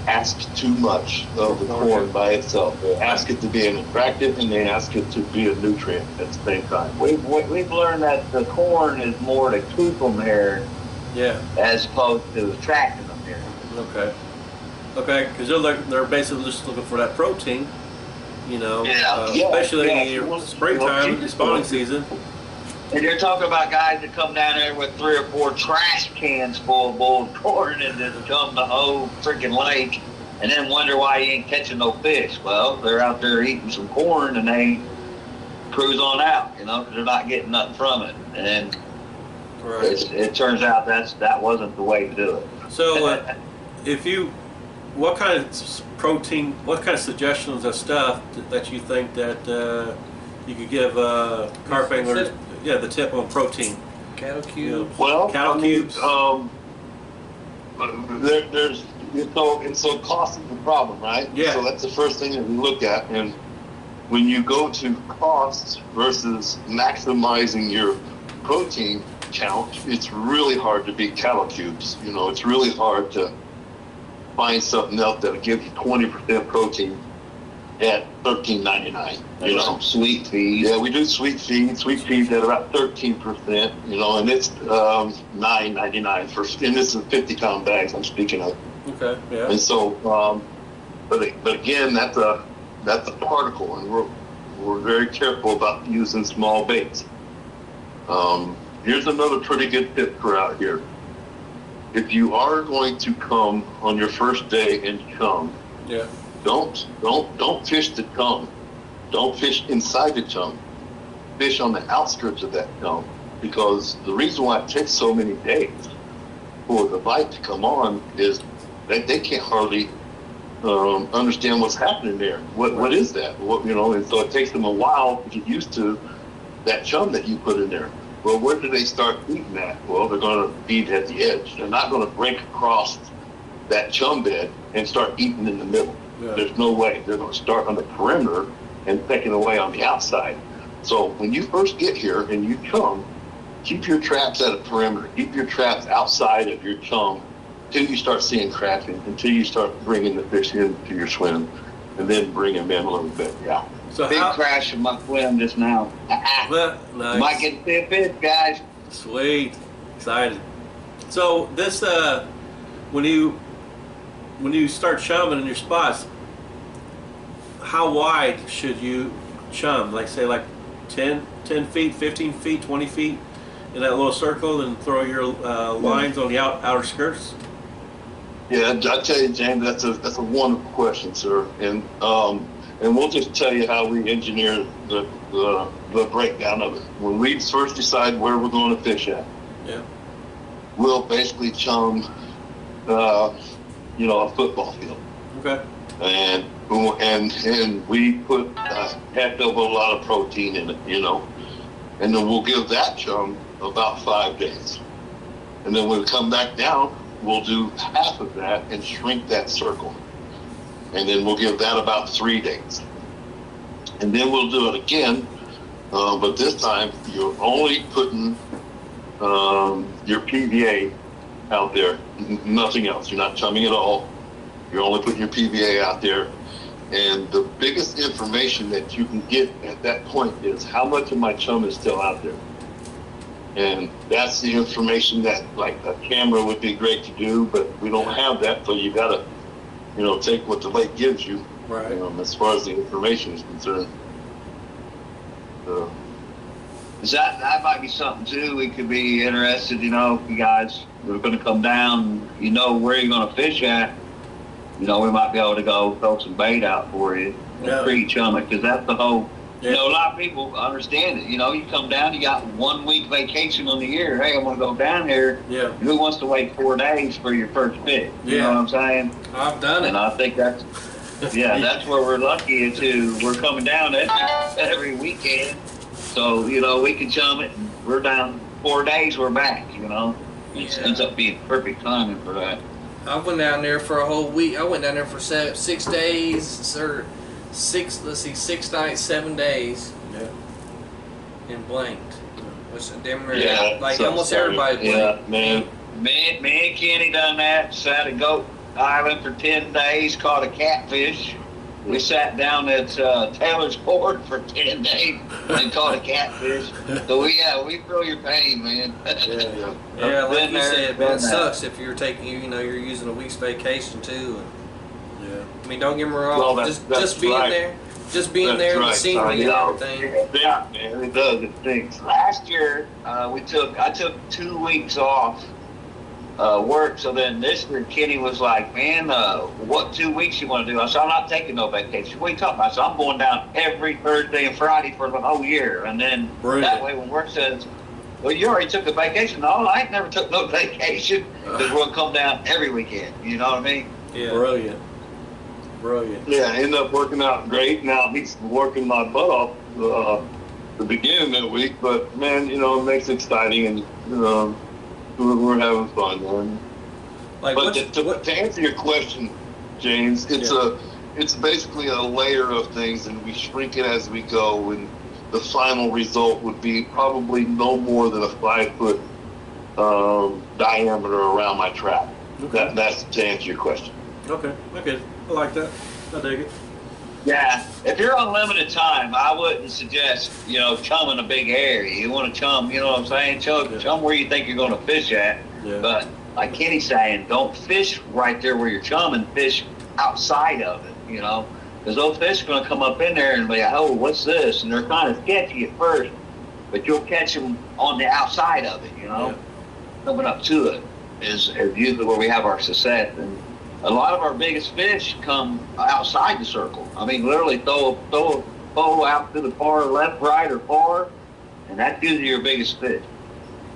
ask too much of the corn by itself. They ask it to be an attractant and they ask it to be a nutrient at the same time. We've learned that the corn is more to keep them there, Yeah. as opposed to attracting them here. Okay, because they're basically just looking for that protein, Yeah. especially Yeah. in springtime, spawning season. And you're talking about guys that come down there with 3 or 4 trash cans full of boiled corn and just come the whole freaking lake and then wonder why you ain't catching no fish. Well, they're out there eating some corn and they cruise on out, because they're not getting nothing from it. And Right. it turns out that wasn't the way to do it. So, what kind of protein, what kind of suggestions of stuff that you think that you could give carp anglers? Yeah, the tip on protein. Cattle cubes. Well, Cattle cubes. So cost is the problem, right? Yeah. So that's the first thing that we look at. And when you go to costs versus maximizing your protein count, it's really hard to beat cattle cubes. It's really hard to find something else that'll give you 20% protein at $13.99. Sweet feed. Yeah, we do sweet feeds at about 13%. And it's $9.99 and this is 50-pound bags I'm speaking of. Okay. Yeah. And so, but again, that's a particle, and we're very careful about using small baits. Here's another pretty good tip for out here. If you are going to come on your first day and chum, Yeah. don't fish the chum. Don't fish inside the chum. Fish on the outskirts of that chum, because the reason why it takes so many days for the bite to come on is that they can't hardly understand what's happening there. What is that? And so it takes them a while to get used to that chum that you put in there. Well, where do they start eating at? Well, they're going to eat at the edge. They're not going to break across that chum bed and start eating in the middle. Yeah. There's no way. They're going to start on the perimeter and pecking away on the outside. So when you first get here and you chum, keep your traps at a perimeter. Keep your traps outside of your chum until you start seeing cracking, until you start bringing the fish into your swim, and then bring them in a little bit. Yeah. So Big crash in my swim just now. Nice. Might get to see a fish, guys. Sweet. Excited. So this when you start chumming in your spots, how wide should you chum? Like 10 feet, 15 feet, 20 feet in that little circle, and throw your lines on the outer skirts? Yeah, I tell you, James, that's a wonderful question, sir. And we'll just tell you how we engineer the breakdown of it. When we first decide where we're going to fish at, Yeah. we'll basically chum, a football field, Okay. and we put a heck of a lot of protein in it, and then we'll give that chum about 5 days, and then when we come back down, we'll do half of that and shrink that circle. And then we'll give that about 3 days. And then we'll do it again, but this time you're only putting your PVA out there, nothing else. You're not chumming at all. You're only putting your PVA out there. And the biggest information that you can get at that point is how much of my chum is still out there. And that's the information that, like, a camera would be great to do, but we don't have that, so you gotta take what the lake gives you, Right. as far as the information is concerned. That might be something too. We could be interested, if you guys are going to come down, where you're going to fish at. We might be able to go throw some bait out for you and Yeah. pre-chum it, because that's the Yeah. You know, a lot of people understand it. You know, you come down, you got 1 week vacation on the year. Hey, I'm going to go down here. Yeah. Who wants to wait 4 days for your first fish? You know what I'm saying? I've done it. And I think that's, yeah, that's where we're lucky to. We're coming down every weekend. So, you know, we can chum it. And we're down 4 days, we're back, you know. It ends up being perfect timing for that. I went down there for a whole week. I went down there for 6 days, or 6 nights, 7 days. Yeah. And blanked. Which damn near, Yeah, like so almost sorry. everybody Yeah, blanked. man. Me and Kenny done that. Sat at Goat Island for 10 days, caught a catfish. We sat down at Taylor's Ford for 10 days and caught a catfish. So we feel your pain, man. Yeah. Yeah, like Been you there, said, done man, it that. sucks if you're taking, you're using a week's vacation too. And, Yeah. I mean, don't get me wrong, Well, that's just being right. there, just being That's there, and the right, scenery and son. everything. Yeah, man, it does. It stinks. Last year, I took 2 weeks off work. So then this year, Kenny was like, "Man, what 2 weeks you want to do?" I said, "I'm not taking no vacation." What are you talking about? I said, "I'm going down every Thursday and Friday for the whole year, and then Brilliant. that way when work says." Well, you already took a vacation. No, I ain't never took no vacation because we're gonna come down every weekend. You know what I mean? Yeah. Brilliant. Brilliant. Yeah, ended up working out great. Now he's working my butt off the beginning of the week, but man, you know, it makes it exciting, and we're having fun, man. Like, But what's, to answer your question, James, it's basically a layer of things, and we shrink it as we go. And the final result would be probably no more than a 5-foot diameter around my trap. Okay. That's to answer your question. Okay. Okay. I like that. I dig it. Yeah. If you're on limited time, I wouldn't suggest chumming a big area. You want to chum, you know what I'm saying? Chum where you think you're going to fish at. Yeah. But like Kenny's saying, don't fish right there where you're chumming. Fish outside of it. Because those fish are going to come up in there and be like, "Oh, what's this?" And they're kind of sketchy at first, but you'll catch them on the outside of it. Yeah. Coming up to it is usually where we have our success. And a lot of our biggest fish come outside the circle. I mean, literally throw a pole out to the far left, right, or far, and that's usually your biggest fish.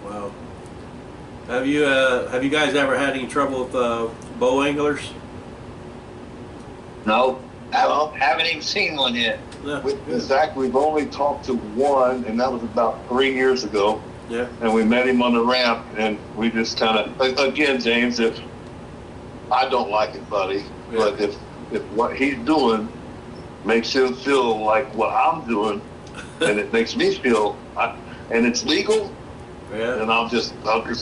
Wow. Have you guys ever had any trouble with bow anglers? No, haven't even seen one yet. No. Zach, we've only talked to one, and that was about 3 years ago. Yeah. And we met him on the ramp, and we just kind of, again, James, if I don't like it, buddy, but if what he's doing makes him feel like what I'm doing, and it makes me feel, and it's legal, Yeah. then I'll just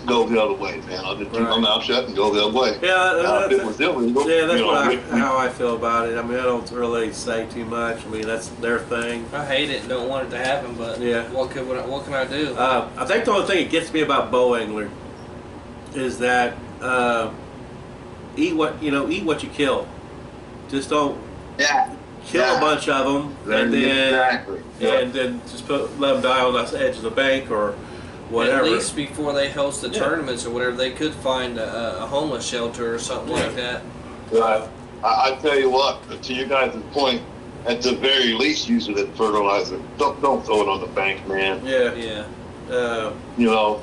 go the other way, man. I'll just keep my mouth shut and go the other way. Yeah. Now, if it was illegal, That's how I feel about it. I mean, I don't really say too much. I mean, that's their thing. I hate it and don't want it to happen, but Yeah. what can I do? I think the only thing that gets me about bow angling is that eat what you kill. Just don't Yeah. kill a bunch of them Exactly. and then just let them die on the edge of the bank or whatever. At least before they host the Yeah. tournaments or whatever, they could find a homeless shelter or something like that. I tell you what, to you guys' point, at the very least, use it as fertilizer. Don't throw it on the bank, man. Yeah. Yeah. Uh,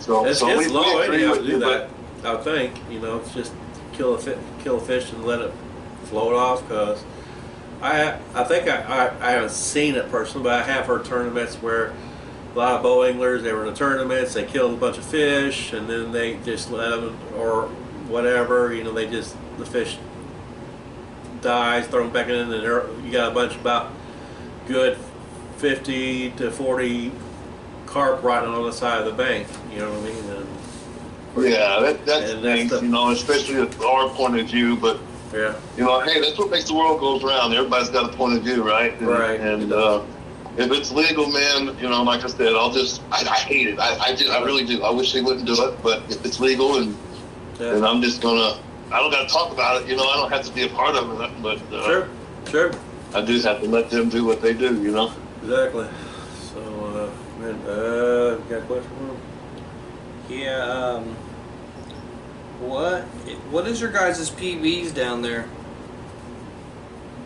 So it's we low agree anyhow to with do you, that. I think it's just kill a fish and let it float off. Because I think I haven't seen it personally, but I have heard tournaments where a lot of bow anglers, they were in the tournaments, they killed a bunch of fish, and then they just let them, or whatever, the fish dies, throw them back in, and you got a bunch about good 50 to 40 carp rotting on the side of the bank, you know what I mean? Yeah, that's And things, especially at our point of view, but Yeah. hey, that's what makes the world goes round. Everybody's got a point of view, right? Right. And if it's legal, man, like I said, I hate it. I really do. I wish they wouldn't do it, but if it's legal, and I'm just I don't got to talk about it. I don't have to be a part of it, but Sure. I just have to let them do what they do. Exactly. So, man, got a question for him? Yeah. What is your guys' PBs down there?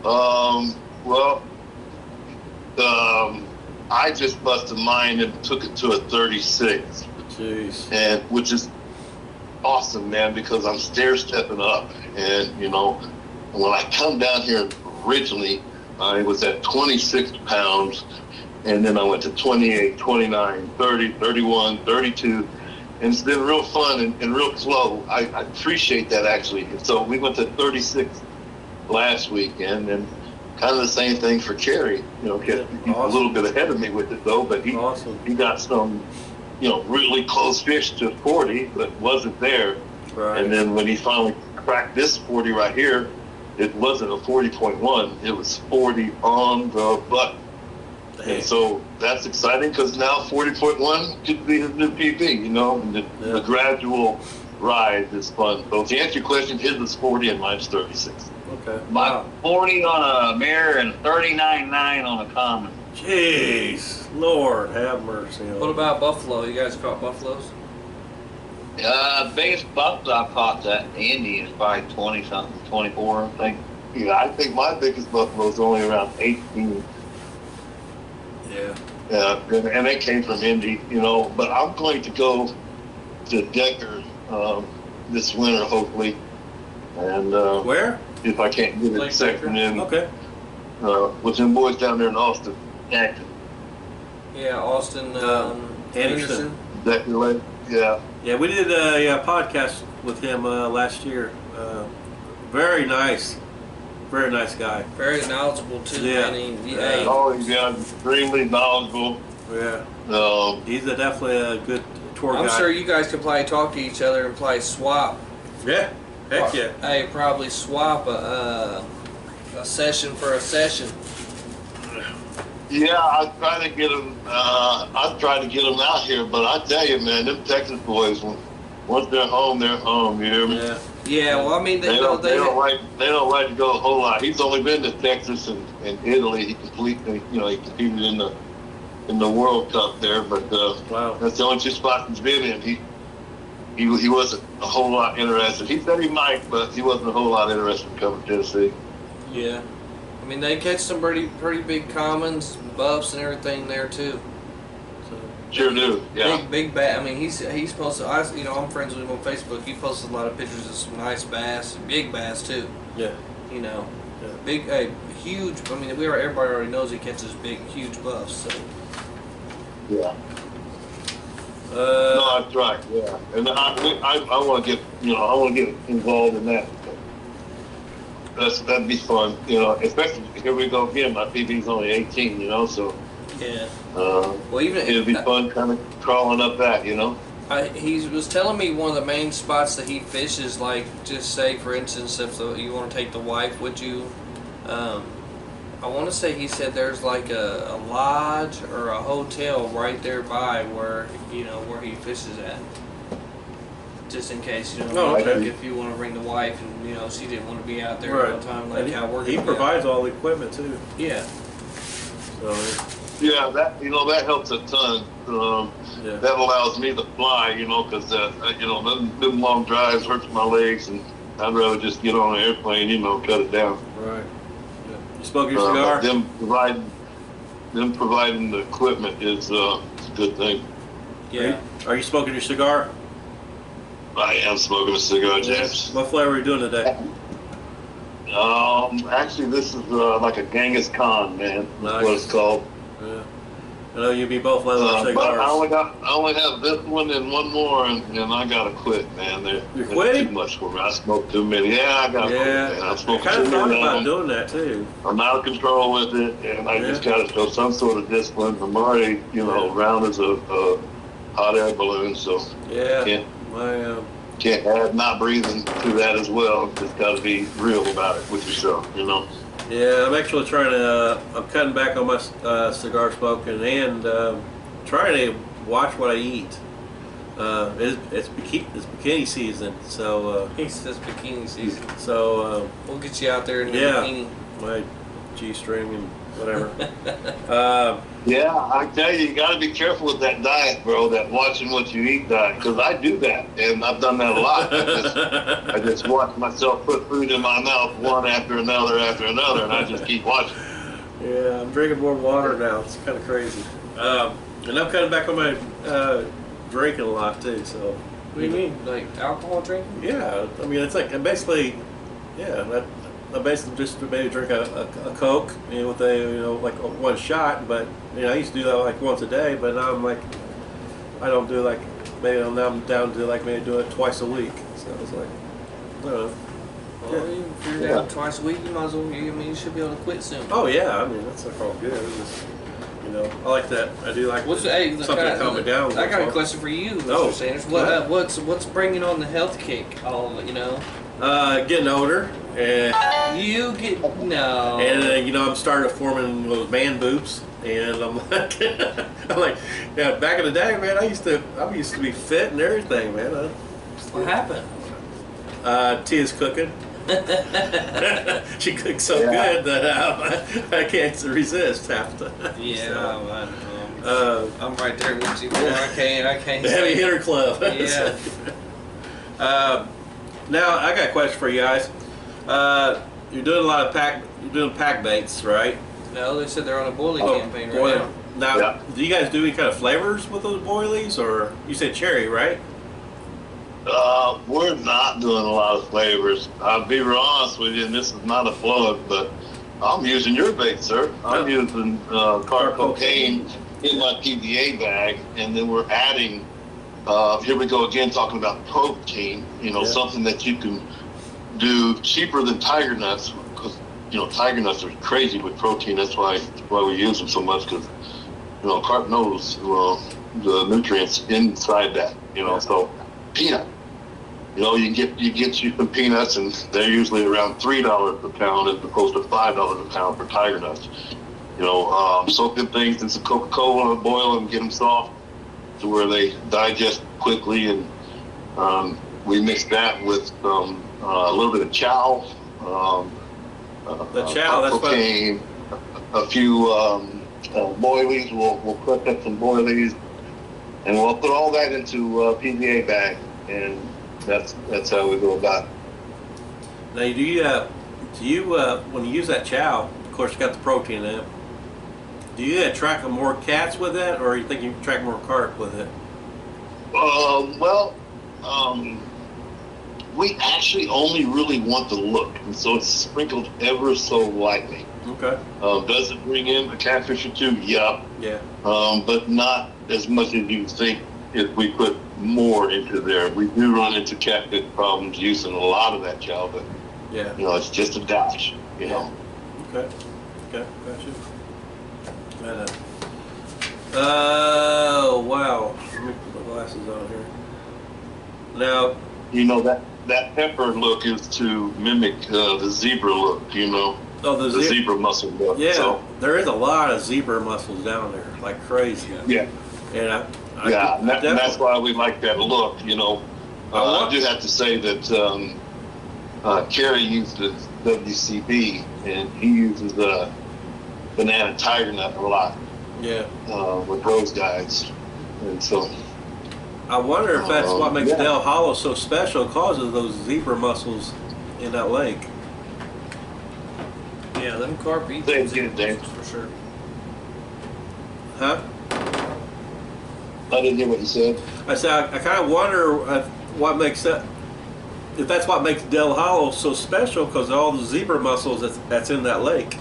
Well, I just busted mine and took it to a 36. Jeez. And which is awesome, man, because I'm stair stepping up. And, you know, when I come down here originally, I was at 26 pounds. And then I went to 28, 29, 30, 31, 32. And it's been real fun and real slow. I appreciate that, actually. And so we went to 36 last weekend, and kind of the same thing for Kerry. You know, he's a little bit ahead of me with it, though, but he got some, you know, really close fish to 40, but wasn't there. Right. And then when he finally cracked this 40 right here, it wasn't a 40.1. It was 40 on the button. And so that's exciting because now 40.1 could be his new PB, you know, and the gradual rise is fun. So to answer your question, his is 40 and mine's 36. Okay. My 40 on a mirror and 39.9 on a common. Jeez, Lord have mercy. What about buffalo? You guys caught buffaloes? Biggest bucks I caught that Indy is probably 20 something, 24, I think. Yeah, I think my biggest buffalo is only around 18. Yeah. And they came from Indy, you know. But I'm going to go to Decker this winter, hopefully. And Where? if I can't get it second in, Okay. with them boys down there in Austin, Texas. Yeah, Austin Anderson. Decker Lake, yeah. Yeah, we did a podcast with him last year. Very nice guy. Very knowledgeable too. Yeah. Man. Oh, yeah, extremely knowledgeable. Yeah. He's definitely a good tour guide. I'm sure you guys could probably talk to each other and probably swap. Yeah. Heck yeah. Hey, probably swap a session for a session. Yeah, I try to get him. I try to get him out here, but I tell you, man, them Texas boys, once they're home, you hear me? Yeah. Yeah, well, I mean, They don't like to go a whole lot. He's only been to Texas and Italy. He competed in the World Cup there, but Wow. that's the only two spots he's been in. He wasn't a whole lot interested. He said he might, but he wasn't a whole lot interested in coming to Tennessee. Yeah. I mean, they catch some pretty big commons, buffs, and everything there too. So, Sure do, yeah. Big bass. I mean, he's posted. I'm friends with him on Facebook. He posts a lot of pictures of some nice bass, big bass too. Yeah. You know, Yeah. big, huge. I mean, everybody already knows he catches big, huge buffs. So. Yeah. No, that's right. Yeah, and I want to get involved in that. That'd be fun, you know. Especially here we go again. My PB's only 18, you know, so Yeah. well, even it'd be fun kind of crawling up that, you know. He was telling me one of the main spots that he fishes, like, just say for instance, if you want to take the wife with you, I want to say he said there's like a lodge or a hotel right there by where he fishes at. Just in case, okay. if you want to bring the wife and she didn't want to be out there Right. all the time, like how we're He gonna be provides all the equipment too. Yeah. So Yeah, that helps a ton. yeah. That allows me to fly, you know, because them long drives hurts my legs, and I'd rather just get on an airplane, you know, cut it down. Right. Yeah. You smoke your cigar? Them providing the equipment is a good thing. Yeah. Are you smoking your cigar? I am smoking a cigar, James. What flavor are you doing today? Actually, this is like a Genghis Khan, man. That's Nice. what it's called. Yeah. I know you be both leather cigars. But I only have this one and one more, and I gotta quit, man. They're quitting? too much for me. I smoke too many. Yeah, I gotta quit, man. I I smoke kind of too thought many. about doing that too. I'm out of control with it, and I just gotta show some sort of discipline. I'm already, round as a hot air balloon, so Yeah. can't add not breathing to that as well. Just gotta be real about it with yourself, you know. Yeah, I'm actually trying to. I'm cutting back on my cigar smoking and trying to watch what I eat. It's bikini season, so He says bikini season. so We'll get you out there in the yeah. bikini. My G-string and whatever. Yeah, I tell you, you got to be careful with that diet, bro. That watching what you eat diet, because I do that, and I've done that a lot. I just watch myself put food in my mouth one after another, and I just keep watching. Yeah, I'm drinking more water now. It's kind of crazy. And I'm cutting back on my drinking a lot too. So. What do you mean? Like alcohol drinking? Yeah, I mean it's like basically, yeah. I basically just maybe drink a Coke, with a like one shot. But I used to do that like once a day. But now I'm like, I don't do like maybe now I'm down to like maybe do it twice a week. So it's like, I don't know. Well, if you're down twice a week, you might as well. You should be able to quit soon. Oh yeah, I mean that's like all good. It's just, I like that. I do like something to calm me down. I got a question for you, Mr. Sanders. What's bringing on the health kick? Getting older, and no. And I'm starting to forming those man boobs, and I'm like, yeah. Back in the day, man, I used to be fit and everything, man. What happened? Tia's cooking. She cooks so good that I can't resist half the time. Yeah, so, I'm right there with you. I can't. The heavy hitter club. Yeah. Now I got a question for you guys. You're doing a lot of pack baits, right? No, they said they're on a boilie campaign right now. Now, do you guys do any kind of flavors with those boilies, or you said cherry, right? We're not doing a lot of flavors. I'll be real honest with you, and this is not a plug, but I'm using your bait, sir. I'm using carp cocaine in my PVA bag, and then we're adding, here we go again talking about protein, something that you can do cheaper than tiger nuts, because, tiger nuts are crazy with protein. That's why we use them so much, because, carp knows the nutrients inside that, so peanut. You get you some peanuts, and they're usually around $3 a pound as opposed to $5 a pound for tiger nuts. Soak them things in some Coca-Cola, boil them, get them soft to where they digest quickly, and we mix that with a little bit of chow. The chow, that's cocaine, a few boilies. We'll cook up some boilies, and we'll put all that into a PVA bag, and that's how we go about it. Now, do you when you use that chow, of course, you got the protein in it. Do you attract more cats with that, or you think you attract more carp with it? We actually only really want the look, and so it's sprinkled ever so lightly. Okay. Does it bring in a catfish or two? Yeah. Yeah. But not as much as you think if we put more into there. We do run into catfish problems using a lot of that chow, but yeah, it's just a dash, Okay. Okay. Gotcha. Oh wow! Let me put my glasses on here. Now, that pepper look is to mimic the zebra look. Oh, the zebra mussel look. Yeah, so, there is a lot of zebra mussels down there, like crazy. Yeah. And that's why we like that look. I do have to say that Kerry uses WCB, and he uses banana tiger nut a lot. Yeah. With those guys, and so. I wonder if that's what makes Del Hollow so special, causes those zebra mussels in that lake. Yeah, them carp eat They those get it, for sure. Huh? I didn't hear what you said. I said I kind of wonder what makes that. If that's what makes Del Hollow so special, because of all the zebra mussels that's in that lake.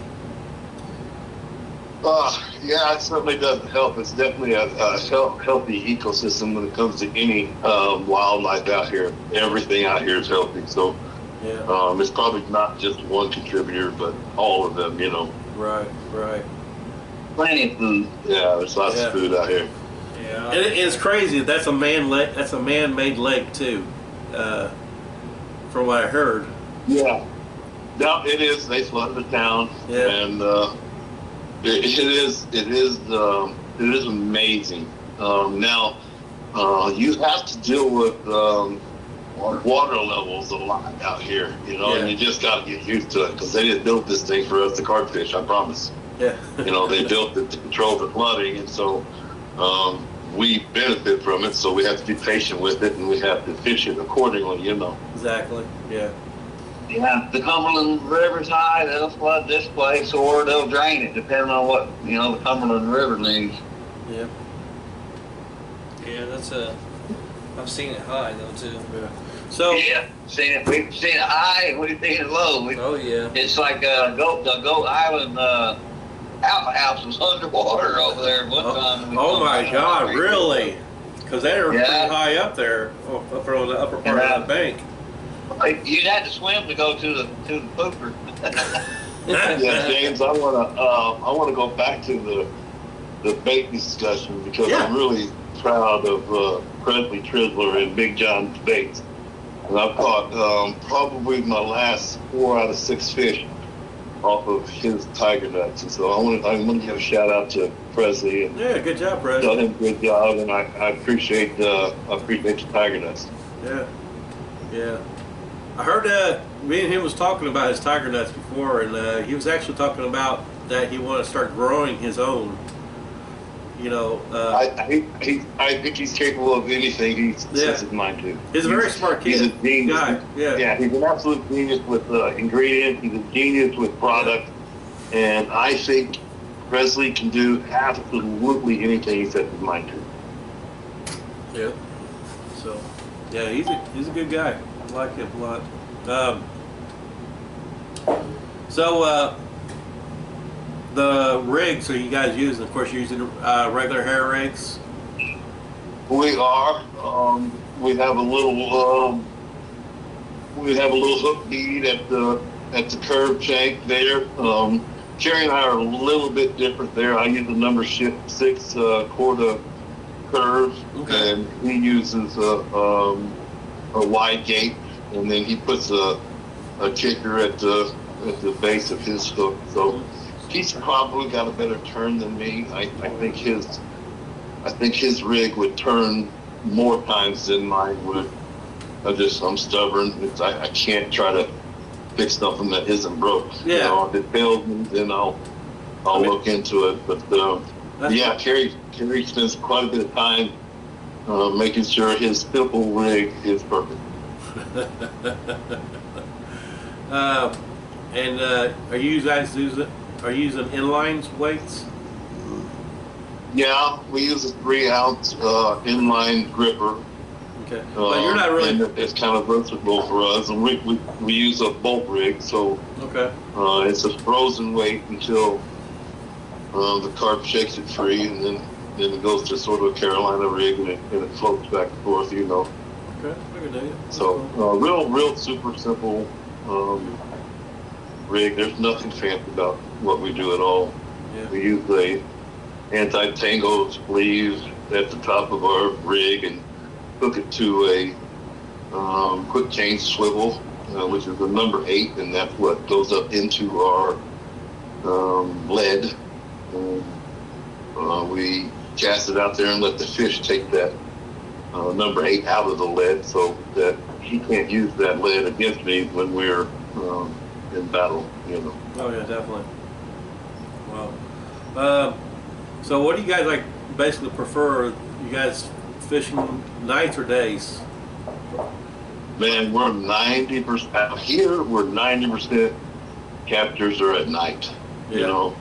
Yeah, it certainly doesn't help. It's definitely a healthy ecosystem when it comes to any wildlife out here. Everything out here is healthy. So it's probably not just one contributor, but all of them, Right. Plenty of food. Yeah, there's lots of food out here. Yeah. And it's crazy. That's a man-made lake too, from what I heard. Yeah. No, it is. They flooded the town, and it is amazing. Now, you have to deal with water levels a lot out here, and you just got to get used to it, because they didn't build this thing for us to carp fish, I promise. Yeah. They built it to control the flooding, and so we benefit from it, so we have to be patient with it, and we have to fish it accordingly, Exactly. Yeah. Yeah, the Cumberland River's high, they'll flood this place, or they'll drain it, depending on what, the Cumberland River needs. Yeah. Yeah, that's a. I've seen it high though too. Yeah. So Yeah, we've seen it high and we've seen it low. Oh yeah. It's like the Goat Island Alpha House was underwater over there one time. oh my God, really? Because they were Yeah. pretty high up there, up on the upper part of the bank. You'd have to swim to go to the pooper. Yeah, James, I wanna go back to the bait discussion because Yeah. I'm really proud of Presley Trisler and Big John's baits. And I've caught probably my last 4 out of 6 fish off of his tiger nuts. And so I want to give a shout out to Presley and Yeah, good job, Brad. done him a good job, and I appreciate the tiger nuts. Yeah, yeah. I heard me and him was talking about his tiger nuts before, and he was actually talking about that he wanted to start growing his own. You know, I think he's capable of anything he sets his mind to. he's a very smart kid. He's a genius. Guy. Yeah. He's an absolute genius with ingredients. He's a genius with product, and I think Presley can do absolutely anything he sets his mind to. Yeah. So, yeah, he's a good guy. I like him a lot. The rigs are you guys using? Of course, you're using regular hair rigs. We are. We have a little. We have a little hook bead at the curve shank there. Jerry and I are a little bit different there. I use the number 6 quarter curve, Okay. and he uses a wide gate, and then he puts a kicker at the base of his hook. So he's probably got a better turn than me. I think his rig would turn more times than mine would. I'm stubborn. I can't try to fix something that isn't broke. Yeah. You know, if it fails me, then I'll look into it. But yeah, Kerry spends quite a bit of time making sure his simple rig is perfect. Are you guys using inline weights? Yeah, we use a 3-ounce inline gripper. Okay, but you're not really. And it's kind of versatile for us, and we use a bolt rig, so Okay. it's a frozen weight until the carp shakes it free, and then it goes to sort of a Carolina rig, and it floats back and forth, you know. Okay, I can do it. So real super simple rig. There's nothing fancy about what we do at all. Yeah. We use the anti-tango sleeves at the top of our rig and hook it to a quick change swivel, which is the number 8, and that's what goes up into our lead. We cast it out there and let the fish take that number 8 out of the lead, so that he can't use that lead against me when we're in battle, you know. Oh yeah, definitely. Wow. So what do you guys like? Basically, prefer you guys fishing nights or days? Man, we're 90% out here. We're 90% captures are at night. Yeah. You know,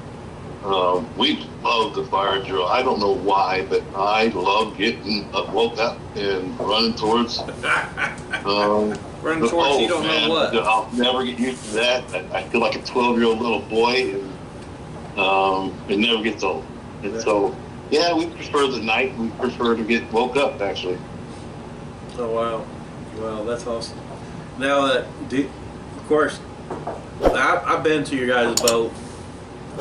we love the fire drill. I don't know why, but I love getting woke up and running towards. Running towards you don't know what. I'll never get used to that. I feel like a 12-year-old little boy, and it never gets old. And so, yeah, we prefer the night. We prefer to get woke up, actually. Oh wow, wow, that's awesome. Now, of course, I've been to your guys' boat.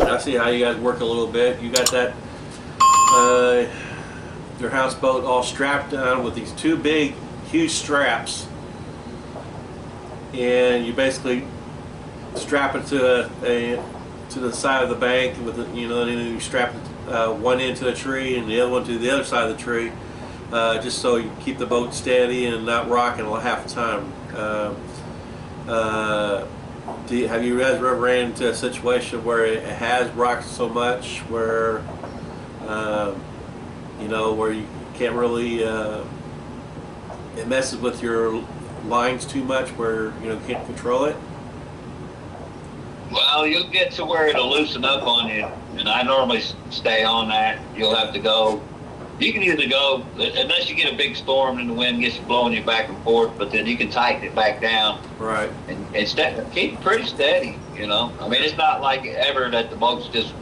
I see how you guys work a little bit. You got that your houseboat all strapped down with these 2 big, huge straps, and you basically strap it to the side of the bank with and then you strap one end to a tree and the other one to the other side of the tree, just so you keep the boat steady and not rocking half the time. Have you guys ever ran into a situation where it has rocked so much where where you can't really it messes with your lines too much where you can't control it? Well, you'll get to where it'll loosen up on you, and I normally stay on that. You'll have to go. You can either go, unless you get a big storm and the wind gets blowing you back and forth, but then you can tighten it back down Right. and keep it pretty steady, you know. I mean, it's not like ever that the boat's just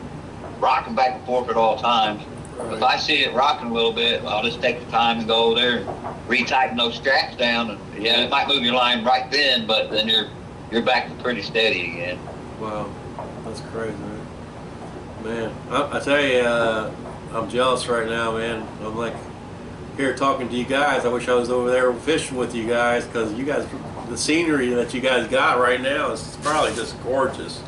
rocking back and forth at all times. Right. If I see it rocking a little bit, I'll just take the time and go over there and retighten those straps down. And yeah, it might move your line right then, but then you're back to pretty steady again. Wow, that's crazy, man. I tell you, I'm jealous right now, man. I'm like here talking to you guys. I wish I was over there fishing with you guys, because you guys, the scenery that you guys got right now is probably just gorgeous.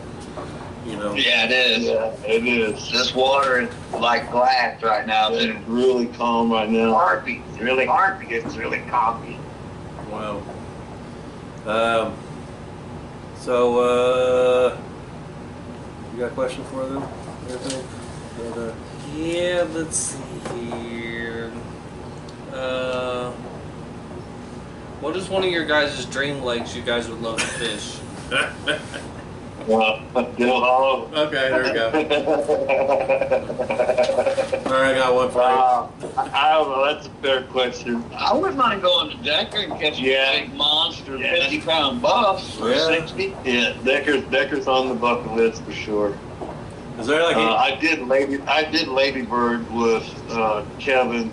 You know. Yeah, it is. Yeah, it is. This water is like glass right now. It's really calm right now. Harpy. It's really harpy. It's really calming. Wow. So, you got a question for them? Anything? Or, Yeah, let's see here. What is one of your guys' dream lakes you guys would love to fish? Dill Hollow. Okay, there we go. All right, I got one for you. I don't know. That's a fair question. I wouldn't mind going to Decker and catching a big monster, Yeah. 50-pound buffs or Yeah. 60. Yeah, Decker's on the bucket list for sure. Is there like I did Ladybird with Kevin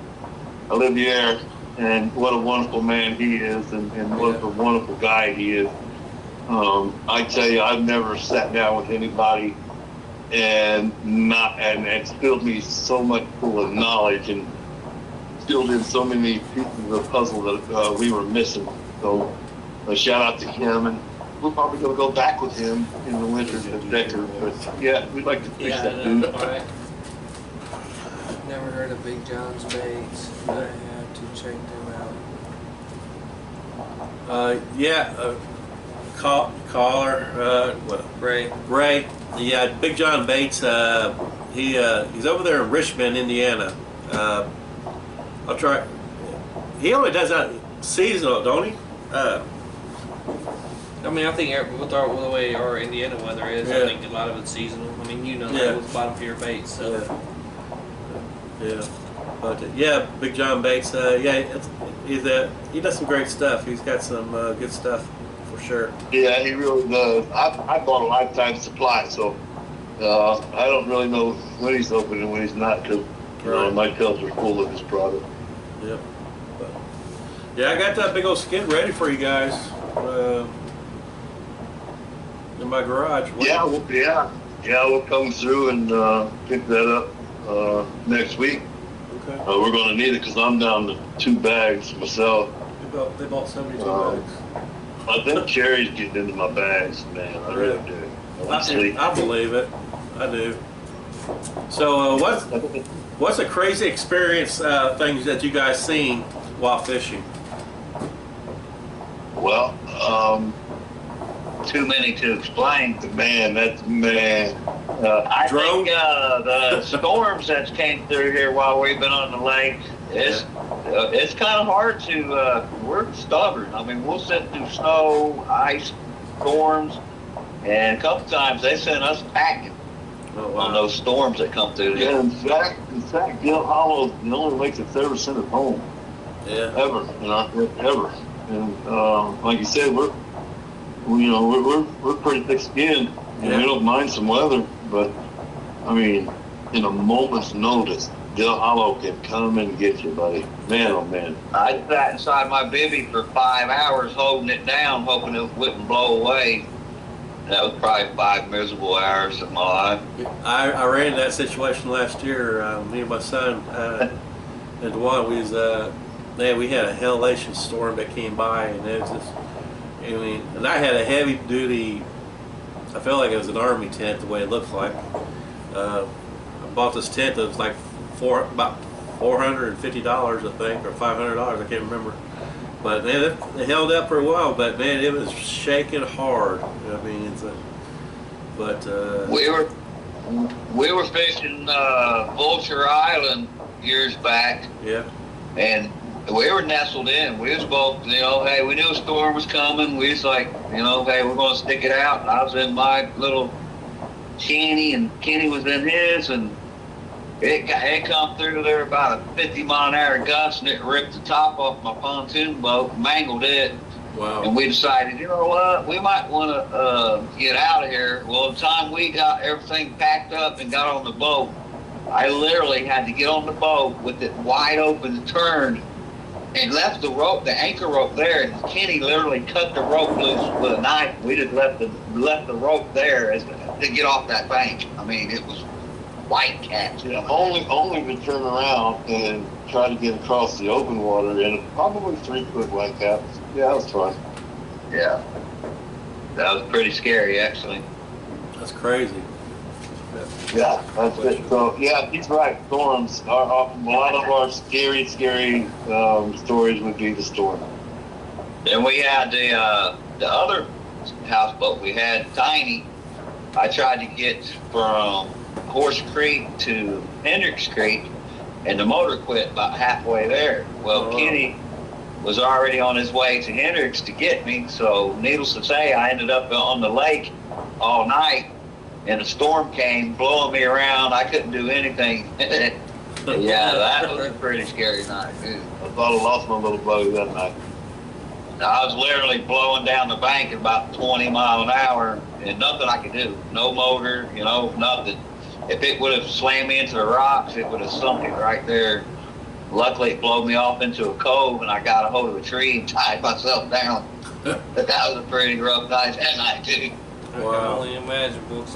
Olivier, and what a wonderful man he is, and what a wonderful guy he is. I tell you, I've never sat down with anybody and filled me so much full of knowledge and filled in so many pieces of the puzzle that we were missing. So a shout out to him, and we're probably going to go back with him in the winter to Decker. But yeah, we'd like to fish that dude. Right. Never heard of Big John's baits. I have to check them out. caller, Ray. Yeah, Big John Bates. He's over there in Richmond, Indiana. I'll try. He only does that seasonal, don't he? I mean, I think with the way our Indiana weather is, Yeah. I think a lot of it's seasonal. I mean, you know, Yeah. that was bottom feeder baits. So Yeah. But Big John Bates. He does some great stuff. He's got some good stuff for sure. Yeah, he really does. I bought a lifetime supply, so I don't really know when he's open and when he's not, because Right. my shelves are full of his product. Yep. But, yeah, I got that big old skid ready for you guys in my garage. We'll come through and pick that up next week. Okay. We're going to need it because I'm down to 2 bags myself. They bought 72 Um, bags. I think Cherry's getting into my bags, man. I really do. I believe it. I do. So, what's a crazy experience things that you guys seen while fishing? Well, Too many to explain. I Drone? think the storms that came through here while we've been on the lake, it's kind of hard to, we're stubborn. I mean, we'll sit through snow, ice, storms, and a couple times they sent us packing on those storms that come through Yeah, here. in fact, Gill Hollow's the only lake that's ever sent us home, Yeah. ever, ever. And like you said, we're pretty thick-skinned, and Yeah. we don't mind some weather. But I mean, in a moment's notice, Gill Hollow can come and get you, buddy. Man, oh man. I sat inside my bivvy for 5 hours holding it down, hoping it wouldn't blow away. That was probably 5 miserable hours of my life. I ran into that situation last year. Me and my son and Dwan, we had a hellation storm that came by, and it was just, and I had a heavy duty. I felt like it was an army tent the way it looked like. I bought this tent that was like about $450, I think, or $500. I can't remember. But man, it held up for a while. But man, it was shaking hard. I mean, We were fishing Vulture Island years back, yeah, and we were nestled in. We was both, hey, we knew a storm was coming. We was like, hey, we're going to stick it out. And I was in my little Kenny was in his, and it come through there about a 50-mile-an-hour gust, and it ripped the top off my pontoon boat, mangled it. Wow. And we decided, you know what, we might want to get out of here. Well, the time we got everything packed up and got on the boat, I literally had to get on the boat with it wide open to turn, and left the rope, the anchor rope there. And Kenny literally cut the rope loose with a knife. We just left the rope there to get off that bank. I mean, it was white cat. Yeah, only to turn around and try to get across the open water in probably 3-foot white caps. Yeah, that was fun. Yeah, that was pretty scary, actually. That's crazy. Yeah, that's it. So yeah, he's right. Storms are a lot of our scary stories would be the storm. Then we had the other houseboat we had, Tiny. I tried to get from Horse Creek to Hendricks Creek, and the motor quit about halfway there. Well, Kenny was already on his way to Hendricks to get me, so needless to say, I ended up on the lake all night, and a storm came blowing me around. I couldn't do anything. Yeah, that was a pretty scary night, dude. I thought I lost my little buddy that night. I was literally blowing down the bank at about 20 miles an hour, and nothing I could do. No motor, nothing. If it would have slammed me into the rocks, it would have sunk it right there. Luckily, it blew me off into a cove, and I got a hold of a tree and tied myself down. But that was a pretty rough night that night, too. I can only imagine, because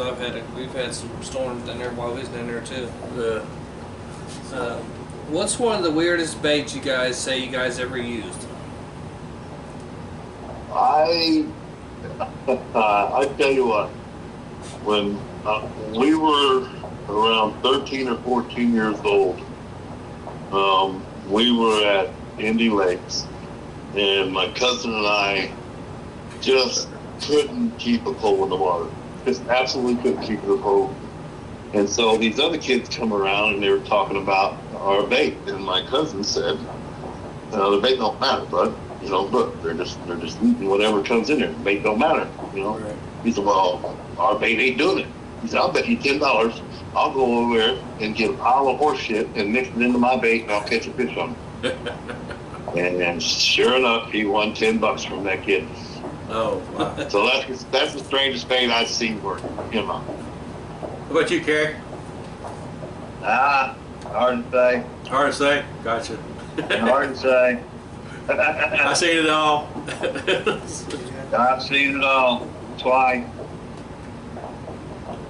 we've had some storms down there while he's down there too. What's one of the weirdest baits you guys say you guys ever used? I tell you what, when we were around 13 or 14 years old, we were at Indy Lakes, and my cousin and I just couldn't keep a pole in the water. Just absolutely couldn't keep a pole. And so these other kids come around and they were talking about our bait, and my cousin said, "The bait don't matter, bud. Look, they're just eating whatever comes in there. The bait don't matter. Right. He said, "Well, our bait ain't doing it." He said, "I'll bet you $10. I'll go over there and get a pile of horse shit and mix it into my bait, and I'll catch a fish on it." And sure enough, he won $10 from that kid. Oh, wow. So that's the strangest bait I've seen work. What about you, Kerry? Hard to say. Hard to say? Gotcha. Hard to say. I seen it all. I've seen it all. Twice.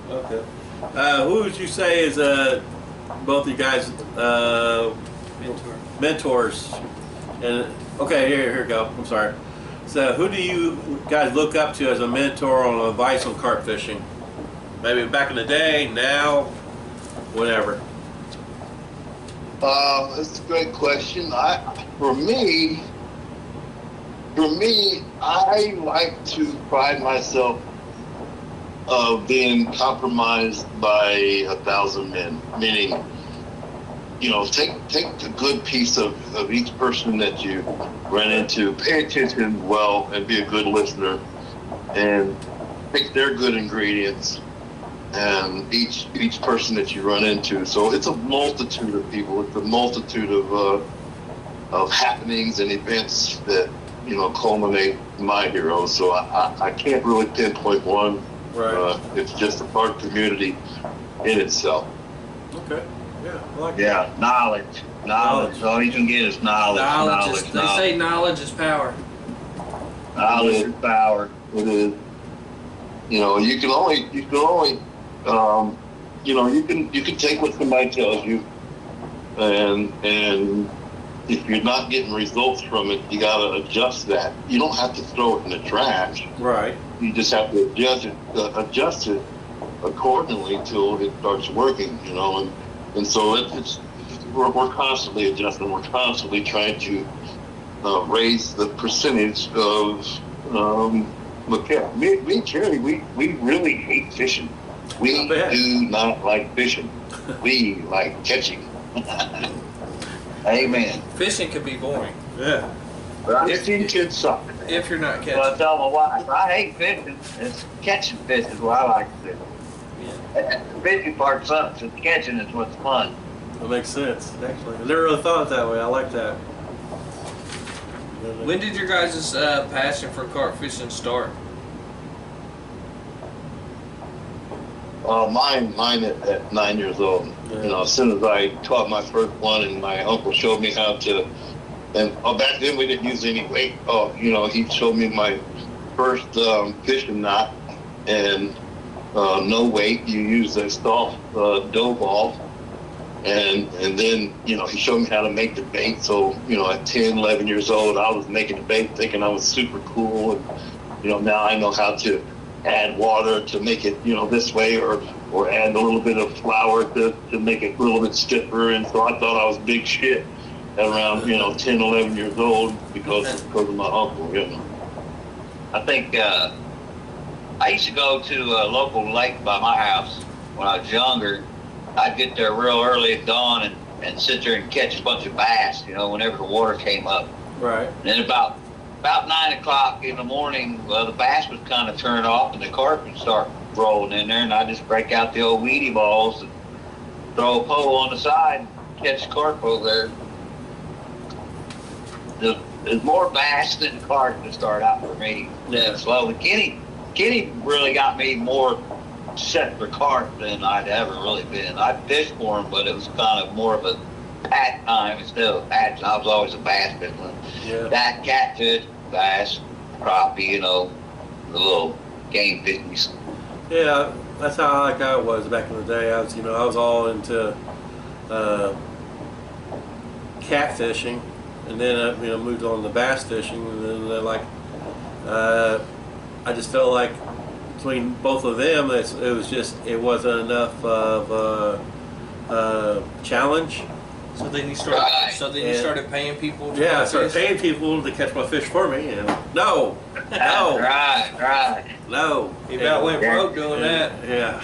Okay. Who would you say is both you guys mentors? And okay, here we go. I'm sorry. So, who do you guys look up to as a mentor on advice on carp fishing? Maybe back in the day, now, whatever. That's a great question. For me, I like to pride myself of being compromised by 1,000 men. Meaning, take a good piece of each person that you run into, pay attention well, and be a good listener, and take their good ingredients, and each person that you run into. So it's a multitude of people. It's a multitude of happenings and events that culminate my heroes. So I can't really pinpoint one. Right. It's just a part of community in itself. Okay. Yeah, I like Yeah, knowledge. All you can get is knowledge. They say knowledge is power. Knowledge is power. It is. You can only you can take what somebody tells you, and if you're not getting results from it, you gotta adjust that. You don't have to throw it in the trash. Right. You just have to adjust it accordingly till it starts working. And so we're constantly adjusting. We're constantly trying to raise the percentage of me and Kerry, we really hate fishing. We do not like fishing. We like catching. Amen. Fishing could be boring Yeah. Fishing can suck. if you're not But I catching. tell my wife, I hate fishing. It's catching fish is what I like to do. Yeah. The fishing part sucks. The catching is what's fun. That makes sense, actually. I never really thought of it that way. I like that. When did your guys' passion for carp fishing start? Mine at 9 years old. Yeah. You know, as soon as I caught my first one, and my uncle showed me how to. And back then we didn't use any weight. You know, he showed me my first fishing knot, and no weight. You use a soft dough ball, and then you know he showed me how to make the bait. So you know, at 10, 11 years old, I was making the bait, thinking I was super cool, and you know now I know how to add water to make it, you know, this way, or add a little bit of flour to make it a little bit stiffer. And so I thought I was big shit at around, you know, 10, 11 years old because of my uncle, you know. I think I used to go to a local lake by my house when I was younger. I'd get there real early at dawn and sit there and catch a bunch of bass, you know, whenever the water came up. Right. And then about 9 o'clock in the morning, the bass would kind of turn off and the carp would start rolling in there, and I'd just break out the old weedy balls and throw a pole on the side and catch carp over there. There's more bass than carp to start out for me. Yeah. Slowly. Kenny really got me more set for carp than I'd ever really been. I'd fished for him, but it was kind of more of a pat time instead of patch. I was always a bass fisherman. Yeah. That catfish, bass, crappie, you know, the little game fishies. Yeah, that's how I was back in the day. I was all into catfishing, and then I moved on to bass fishing, and then I just felt like between both of them, it wasn't enough of a challenge. So then you started. Right. So then you started paying people. To Yeah, I catch started fish? paying people to catch my fish for me, and no, Right. no. You about went broke doing that. Yeah.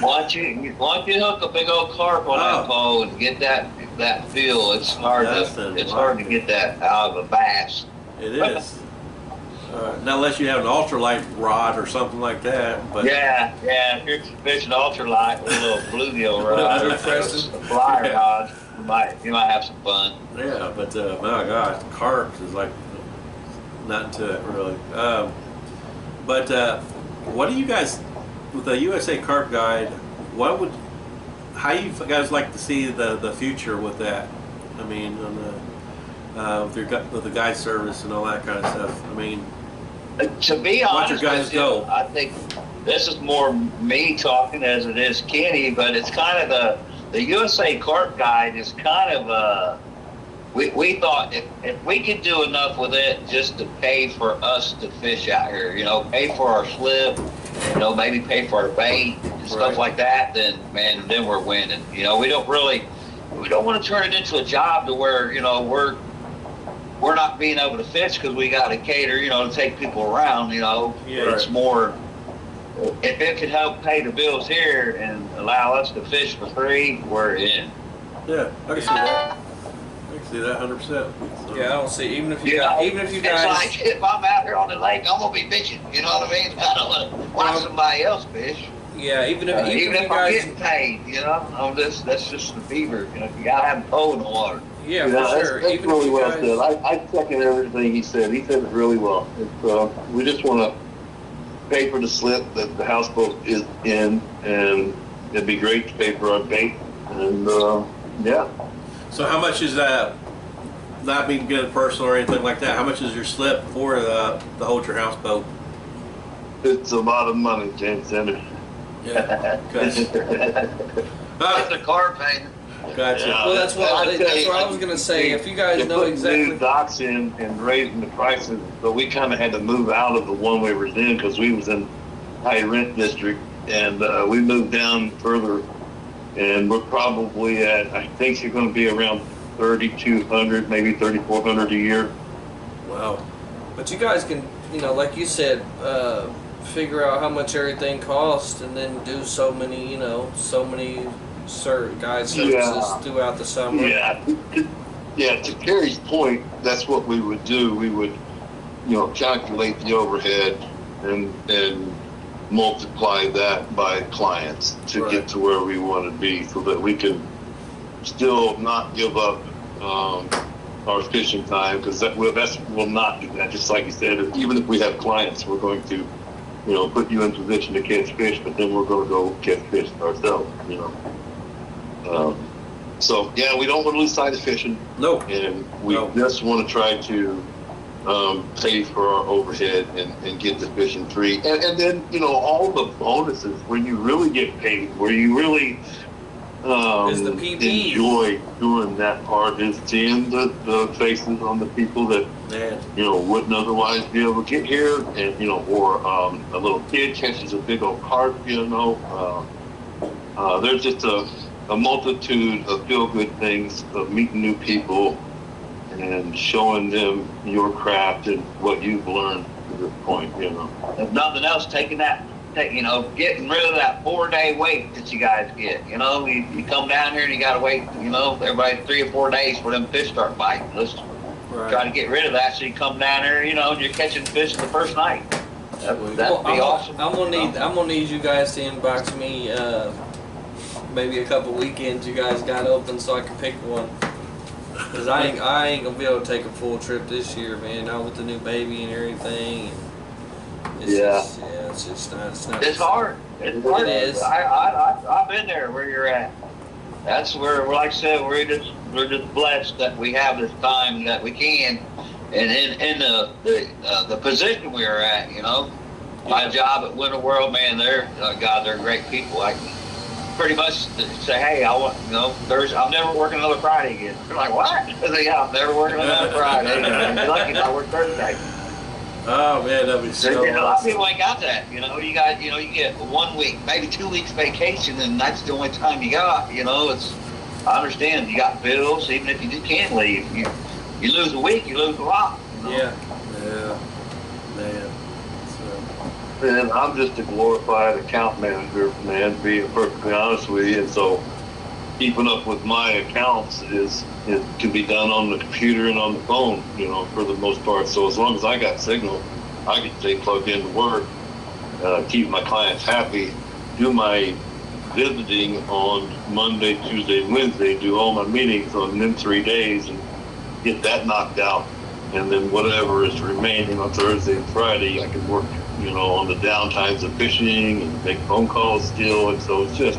Once you hook a big old carp on that pole and get that feel, it's hard to get that out of a bass. It is. Now, unless you have an ultralight rod or something like that, but Yeah. If you're fishing ultralight with a little bluegill rod or a fly rod, you might have some fun. yeah, but my God, carp is like not into it really. But what do you guys with the USA Carp Guide? How you guys like to see the future with that? I mean, on with the guide service and all that kind of stuff. I mean, To be honest your guys with you, go? I think this is more me talking as it is Kenny, but it's kind of the USA Carp Guide is kind of we thought if we could do enough with it just to pay for us to fish out here, you know, pay for our slip, you know, maybe pay for our bait and stuff like that, then we're winning. You know, we don't want to turn it into a job to where, you know, we're not being able to fish because we got to cater, you know, to take people around, you know. Yeah. It's more, if it could help pay the bills here and allow us to fish for free, we're in. yeah, I can see that. I can see that 100%. Yeah, I don't see. Even if you You know, guys. it's like if I'm out here on the lake, I'm gonna be fishing. You know what I mean? I don't want to watch somebody else fish. Yeah, even if Even if you I'm guys. getting paid, you know, that's just the beaver. You know, you gotta have a pole in the water. Yeah, You know, for sure. That's Even really if you well guys. said. I second everything he said. He said it really well. We just want to pay for the slip that the houseboat is in, and it'd be great to pay for our bait. And yeah, So how much is that? Not being good personal or anything like that. How much is your slip for the hold your houseboat? it's a lot of money, James Center. Yeah. It's a carp hanger. Gotcha. Well, that's what I was gonna say. If you guys know New exactly. docks in and raising the prices, but we kind of had to move out of the one we were in because we was in high rent district, and we moved down further, and we're probably at, I think you're going to be around 3,200, maybe 3,400 a year. Wow. But you guys can, you know, like you said, figure out how much everything costs, and then do so many guide services throughout the summer. Yeah, to Kerry's point, that's what we would do. We would, you know, calculate the overhead and multiply that by clients to Right. get to where we want to be, so that we can still not give up our fishing time, because we'll not do that. Just like you said, even if we have clients, we're going to, put you in position to catch fish, but then we're going to go catch fish ourselves. So yeah, we don't want to lose sight of fishing, No. and we No. just want to try to pay for our overhead and get the fishing free, and then all the bonuses where you really get paid, where you really Is the PB. enjoy doing that part, is seeing the faces on the people that Man. wouldn't otherwise be able to get here, and or a little kid catches a big old carp. There's just a multitude of feel-good things of meeting new people and showing them your craft and what you've learned to this point. If nothing else, getting rid of that 4-day wait that you guys get. You come down here and you got to wait, everybody 3 or 4 days for them fish start biting. Let's try to get rid of that, so you come down here, and you're catching fish the first night. That'd be awesome. I'm gonna need you guys to inbox me maybe a couple weekends you guys got open so I can pick one. Cause I ain't gonna be able to take a full trip this year, man. Not with the new baby and everything. It's just not. It's hard. It's hard. It is. I've been there where you're at. That's where, like I said, we're just blessed that we have this time that we can, and in the position we are at, my job at Winter World, man, they're great people. I can pretty much say, hey, I want, Thursday, I'm never working another Friday again. They're like, what? I say, yeah, I'm never working another Friday. You're lucky if I work Thursday. Oh man, that'd be so A lot of awesome. people ain't got that. You get 1 week, maybe 2 weeks vacation, and that's the only time you got. I understand you got bills. Even if you can't leave, you lose a week, you lose a lot. Yeah. Yeah, man. So, And I'm just a glorified account manager, man, being perfectly honest with you. And so keeping up with my accounts it can be done on the computer and on the phone, for the most part. So as long as I got signal, I can stay plugged into work, keep my clients happy, do my visiting on Monday, Tuesday, and Wednesday, do all my meetings on them 3 days and get that knocked out. And then whatever is remaining on Thursday and Friday, I can work, on the downtimes of fishing and make phone calls still. And so it's just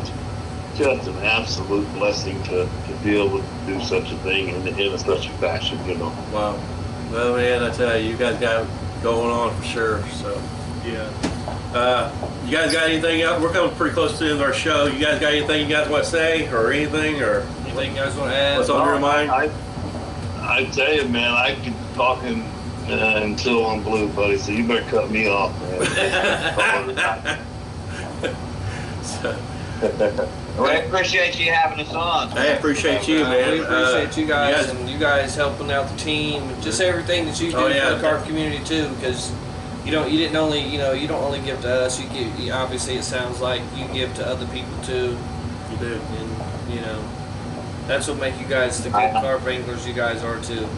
an absolute blessing to be able to do such a thing in such a fashion, wow. Well, man, I tell you, you guys got it going on for sure. So, yeah. You guys got anything else? We're coming pretty close to the end of our show. You guys got anything you guys want to say, or anything, or Anything you guys want to add? what's on your mind? I tell you, man, I could talk until I'm blue, buddy. So you better cut me off, man. So, We appreciate you having us on. I appreciate you, man. We appreciate you guys, you and you guys helping out the team, just everything that you do Oh, yeah. for the carp community too. Because you don't only give to us. Obviously it sounds like you give to other people too, You do. and that's what make you guys the good carp anglers you guys are too.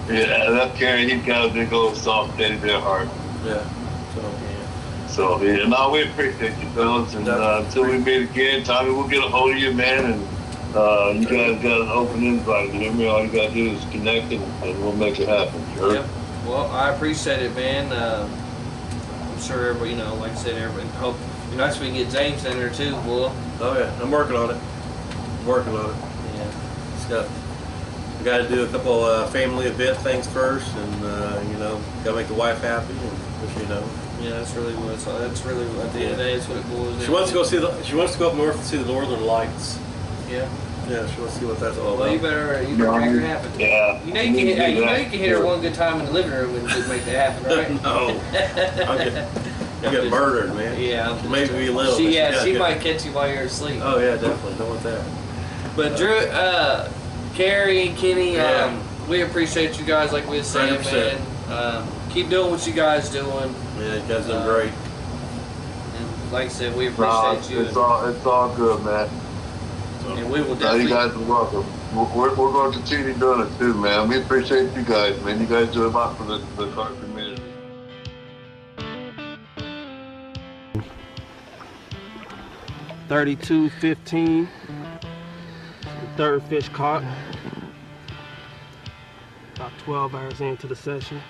Yeah, that Kerry, he's got a big old soft teddy bear heart. Yeah. So, yeah, no, we appreciate you, fellas. And until we meet again, Tommy, we'll get a hold of you, man. And you guys got an open invite. Remember, all you got to do is connect, and we'll make it happen. Sure. Yep. Well, I appreciate it, man. I'm sure everybody, like I said, everybody hope. Nice we can get James in there too, boy. Oh yeah, I'm working on it. Yeah. We got to do a couple family event things first, and got to make the wife happy, and Yeah, that's really what it's. That's really at the end of the day, it's what it boils down. She wants to go see She wants to go up north and see the Northern Lights. Yeah. Yeah, she wants to see what that's all Well, you about. better make it happen. Yeah. You can hit her one good time in the living room and just make that happen, right? No, I'll get murdered, man. Yeah. Maybe be little. but She gotta might catch you while you're asleep. Oh yeah, definitely. Don't want that. But Drew, Carrie, and Kenny, Yeah. we appreciate you guys, like we were saying, 100%. man. Keep doing what you guys doing. Yeah, you guys doing great. And like I said, we appreciate you. It's all good, man. And we will You definitely. guys are welcome. We're going to continue doing it too, man. We appreciate you guys, man. You guys do a lot for the carp community. 32:15. Third fish caught. About 12 hours into the session.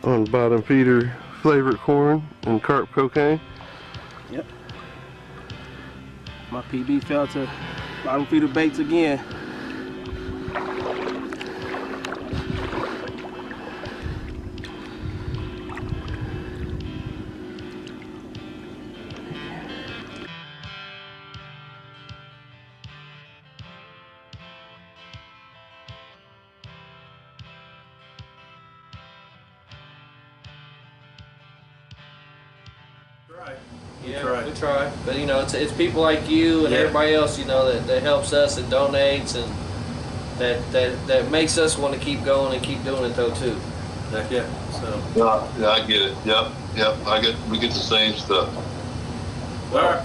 On bottom feeder, flavored corn and carp cocaine. Yep. My PB fell to bottom feeder baits again. Yeah, we try. But you know, it's people like you and everybody else, you know, that helps us and donates and that makes us want to keep going and keep doing it though too. Heck yeah. So. Yeah, I get it. Yep. We get the same stuff. All right.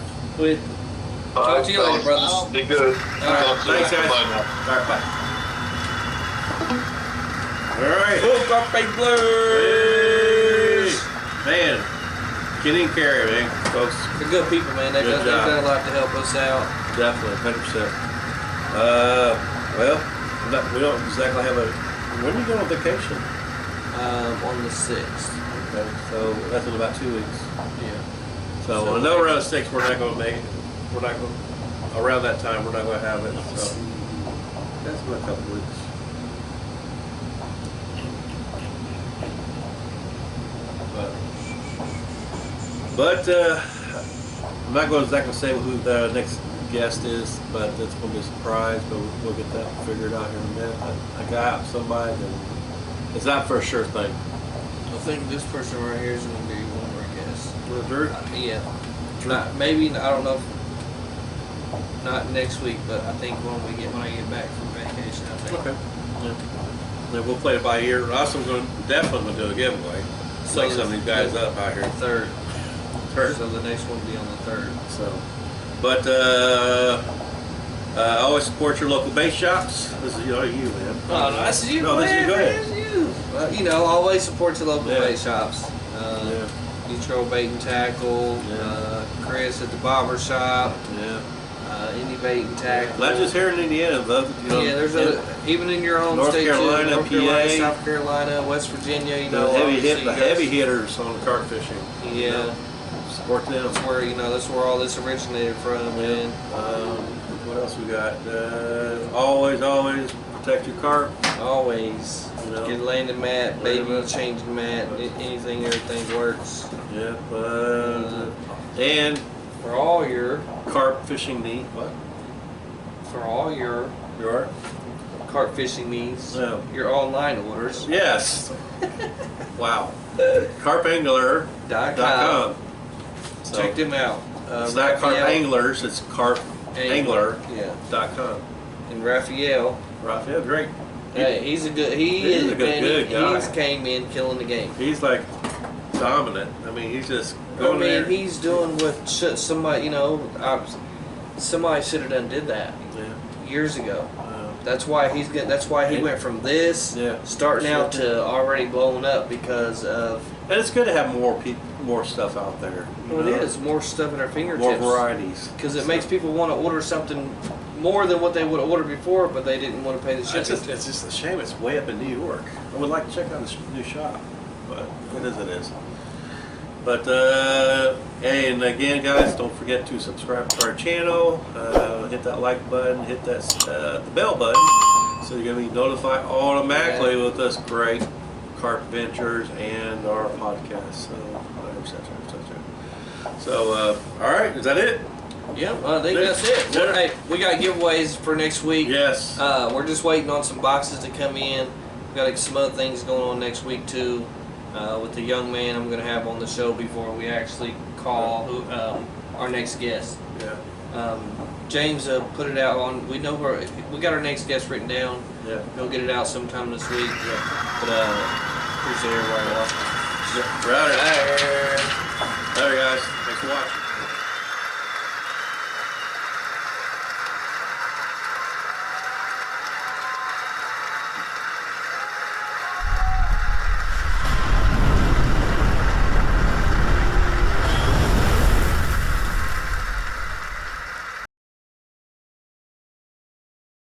Talk to you later, brothers. Be good. Thanks, guys. Bye now. All right, bye. All right. Oh, Carp Anglers! Man, Kenny and Carrie, man, folks. They're good people, man. They've done a lot to help us out. Definitely, 100%. Well, we don't exactly have a. When are you going on vacation? On the 6th. Okay, so that's in about 2 weeks. Yeah. So I know around the 6th we're not going to make it. We're not going. Around that time we're not going to have it. So that's about a couple weeks. But I'm not going to exactly say who the next guest is, but it's going to be a surprise. But we'll get that figured out here in a minute. I got somebody that it's not for a sure thing. I think this person right here is going to be one of our guests. Drew? Yeah. Not maybe I don't know. Not next week, but I think when I get back from vacation, I think. Okay. Yeah. Then we'll play it by ear. Also, we're definitely do a giveaway. Like some of these guys up out here. Third. So the next one will be on the 3rd. So, but always support your local bait shops. This is you, man. Oh, no, this is you. No, this is you. Go ahead. This is you. Well, you know, always support your local bait shops. Yeah. Nitro Bait and Tackle. Yeah. Chris at the Barber Shop. Yeah. Any Bait and Tackle. Not just here in Indiana, but you know. Yeah, there's even in your own North state Carolina, too. North Carolina, PA. South Carolina, West Virginia. You know, The obviously heavy hitters on carp fishing. Yeah. You know, support them. That's where that's where all this originated from, man. What else we got? Always protect your carp. Always. You know. Get a landing mat, baby, changing mat, anything, everything works. Yeah. And For all your carp fishing needs. What? For all your carp fishing needs, Yeah. your online orders. Yes. Wow. Carpangler.com. So, Check them out. it's not carp anglers, it's carpangler.com. Yeah. And Raphael. Raphael, great. Hey, he's a good. He's a good guy. He's came in killing the game. He's like dominant. I mean, he's just going there. He's doing what somebody, somebody should have done that years ago. That's why That's why he went from this starting out to already blowing up because of. And it's good to have more stuff out there. Well, it is more stuff at our fingertips. More varieties. Because it makes people want to order something more than what they would have ordered before, but they didn't want to pay the shipping. It's just a shame it's way up in New York. I would like to check out this new shop, but it is. But and again, guys, don't forget to subscribe to our channel. Hit that like button, hit that the bell button, so you're gonna be notified automatically with us great carp adventures and our podcast. So, all right, is that it? Yep, I think that's it. Well, hey, we got giveaways for next week. Yes. We're just waiting on some boxes to come in. We got some other things going on next week too. With the young man I'm going to have on the show before we actually call our next guest. Yeah. James put it out on. We got our next guest written down. Yeah. He'll get it out sometime this week. Yeah. But appreciate everybody watching. Yeah. Right. All right, guys. Thanks for watching.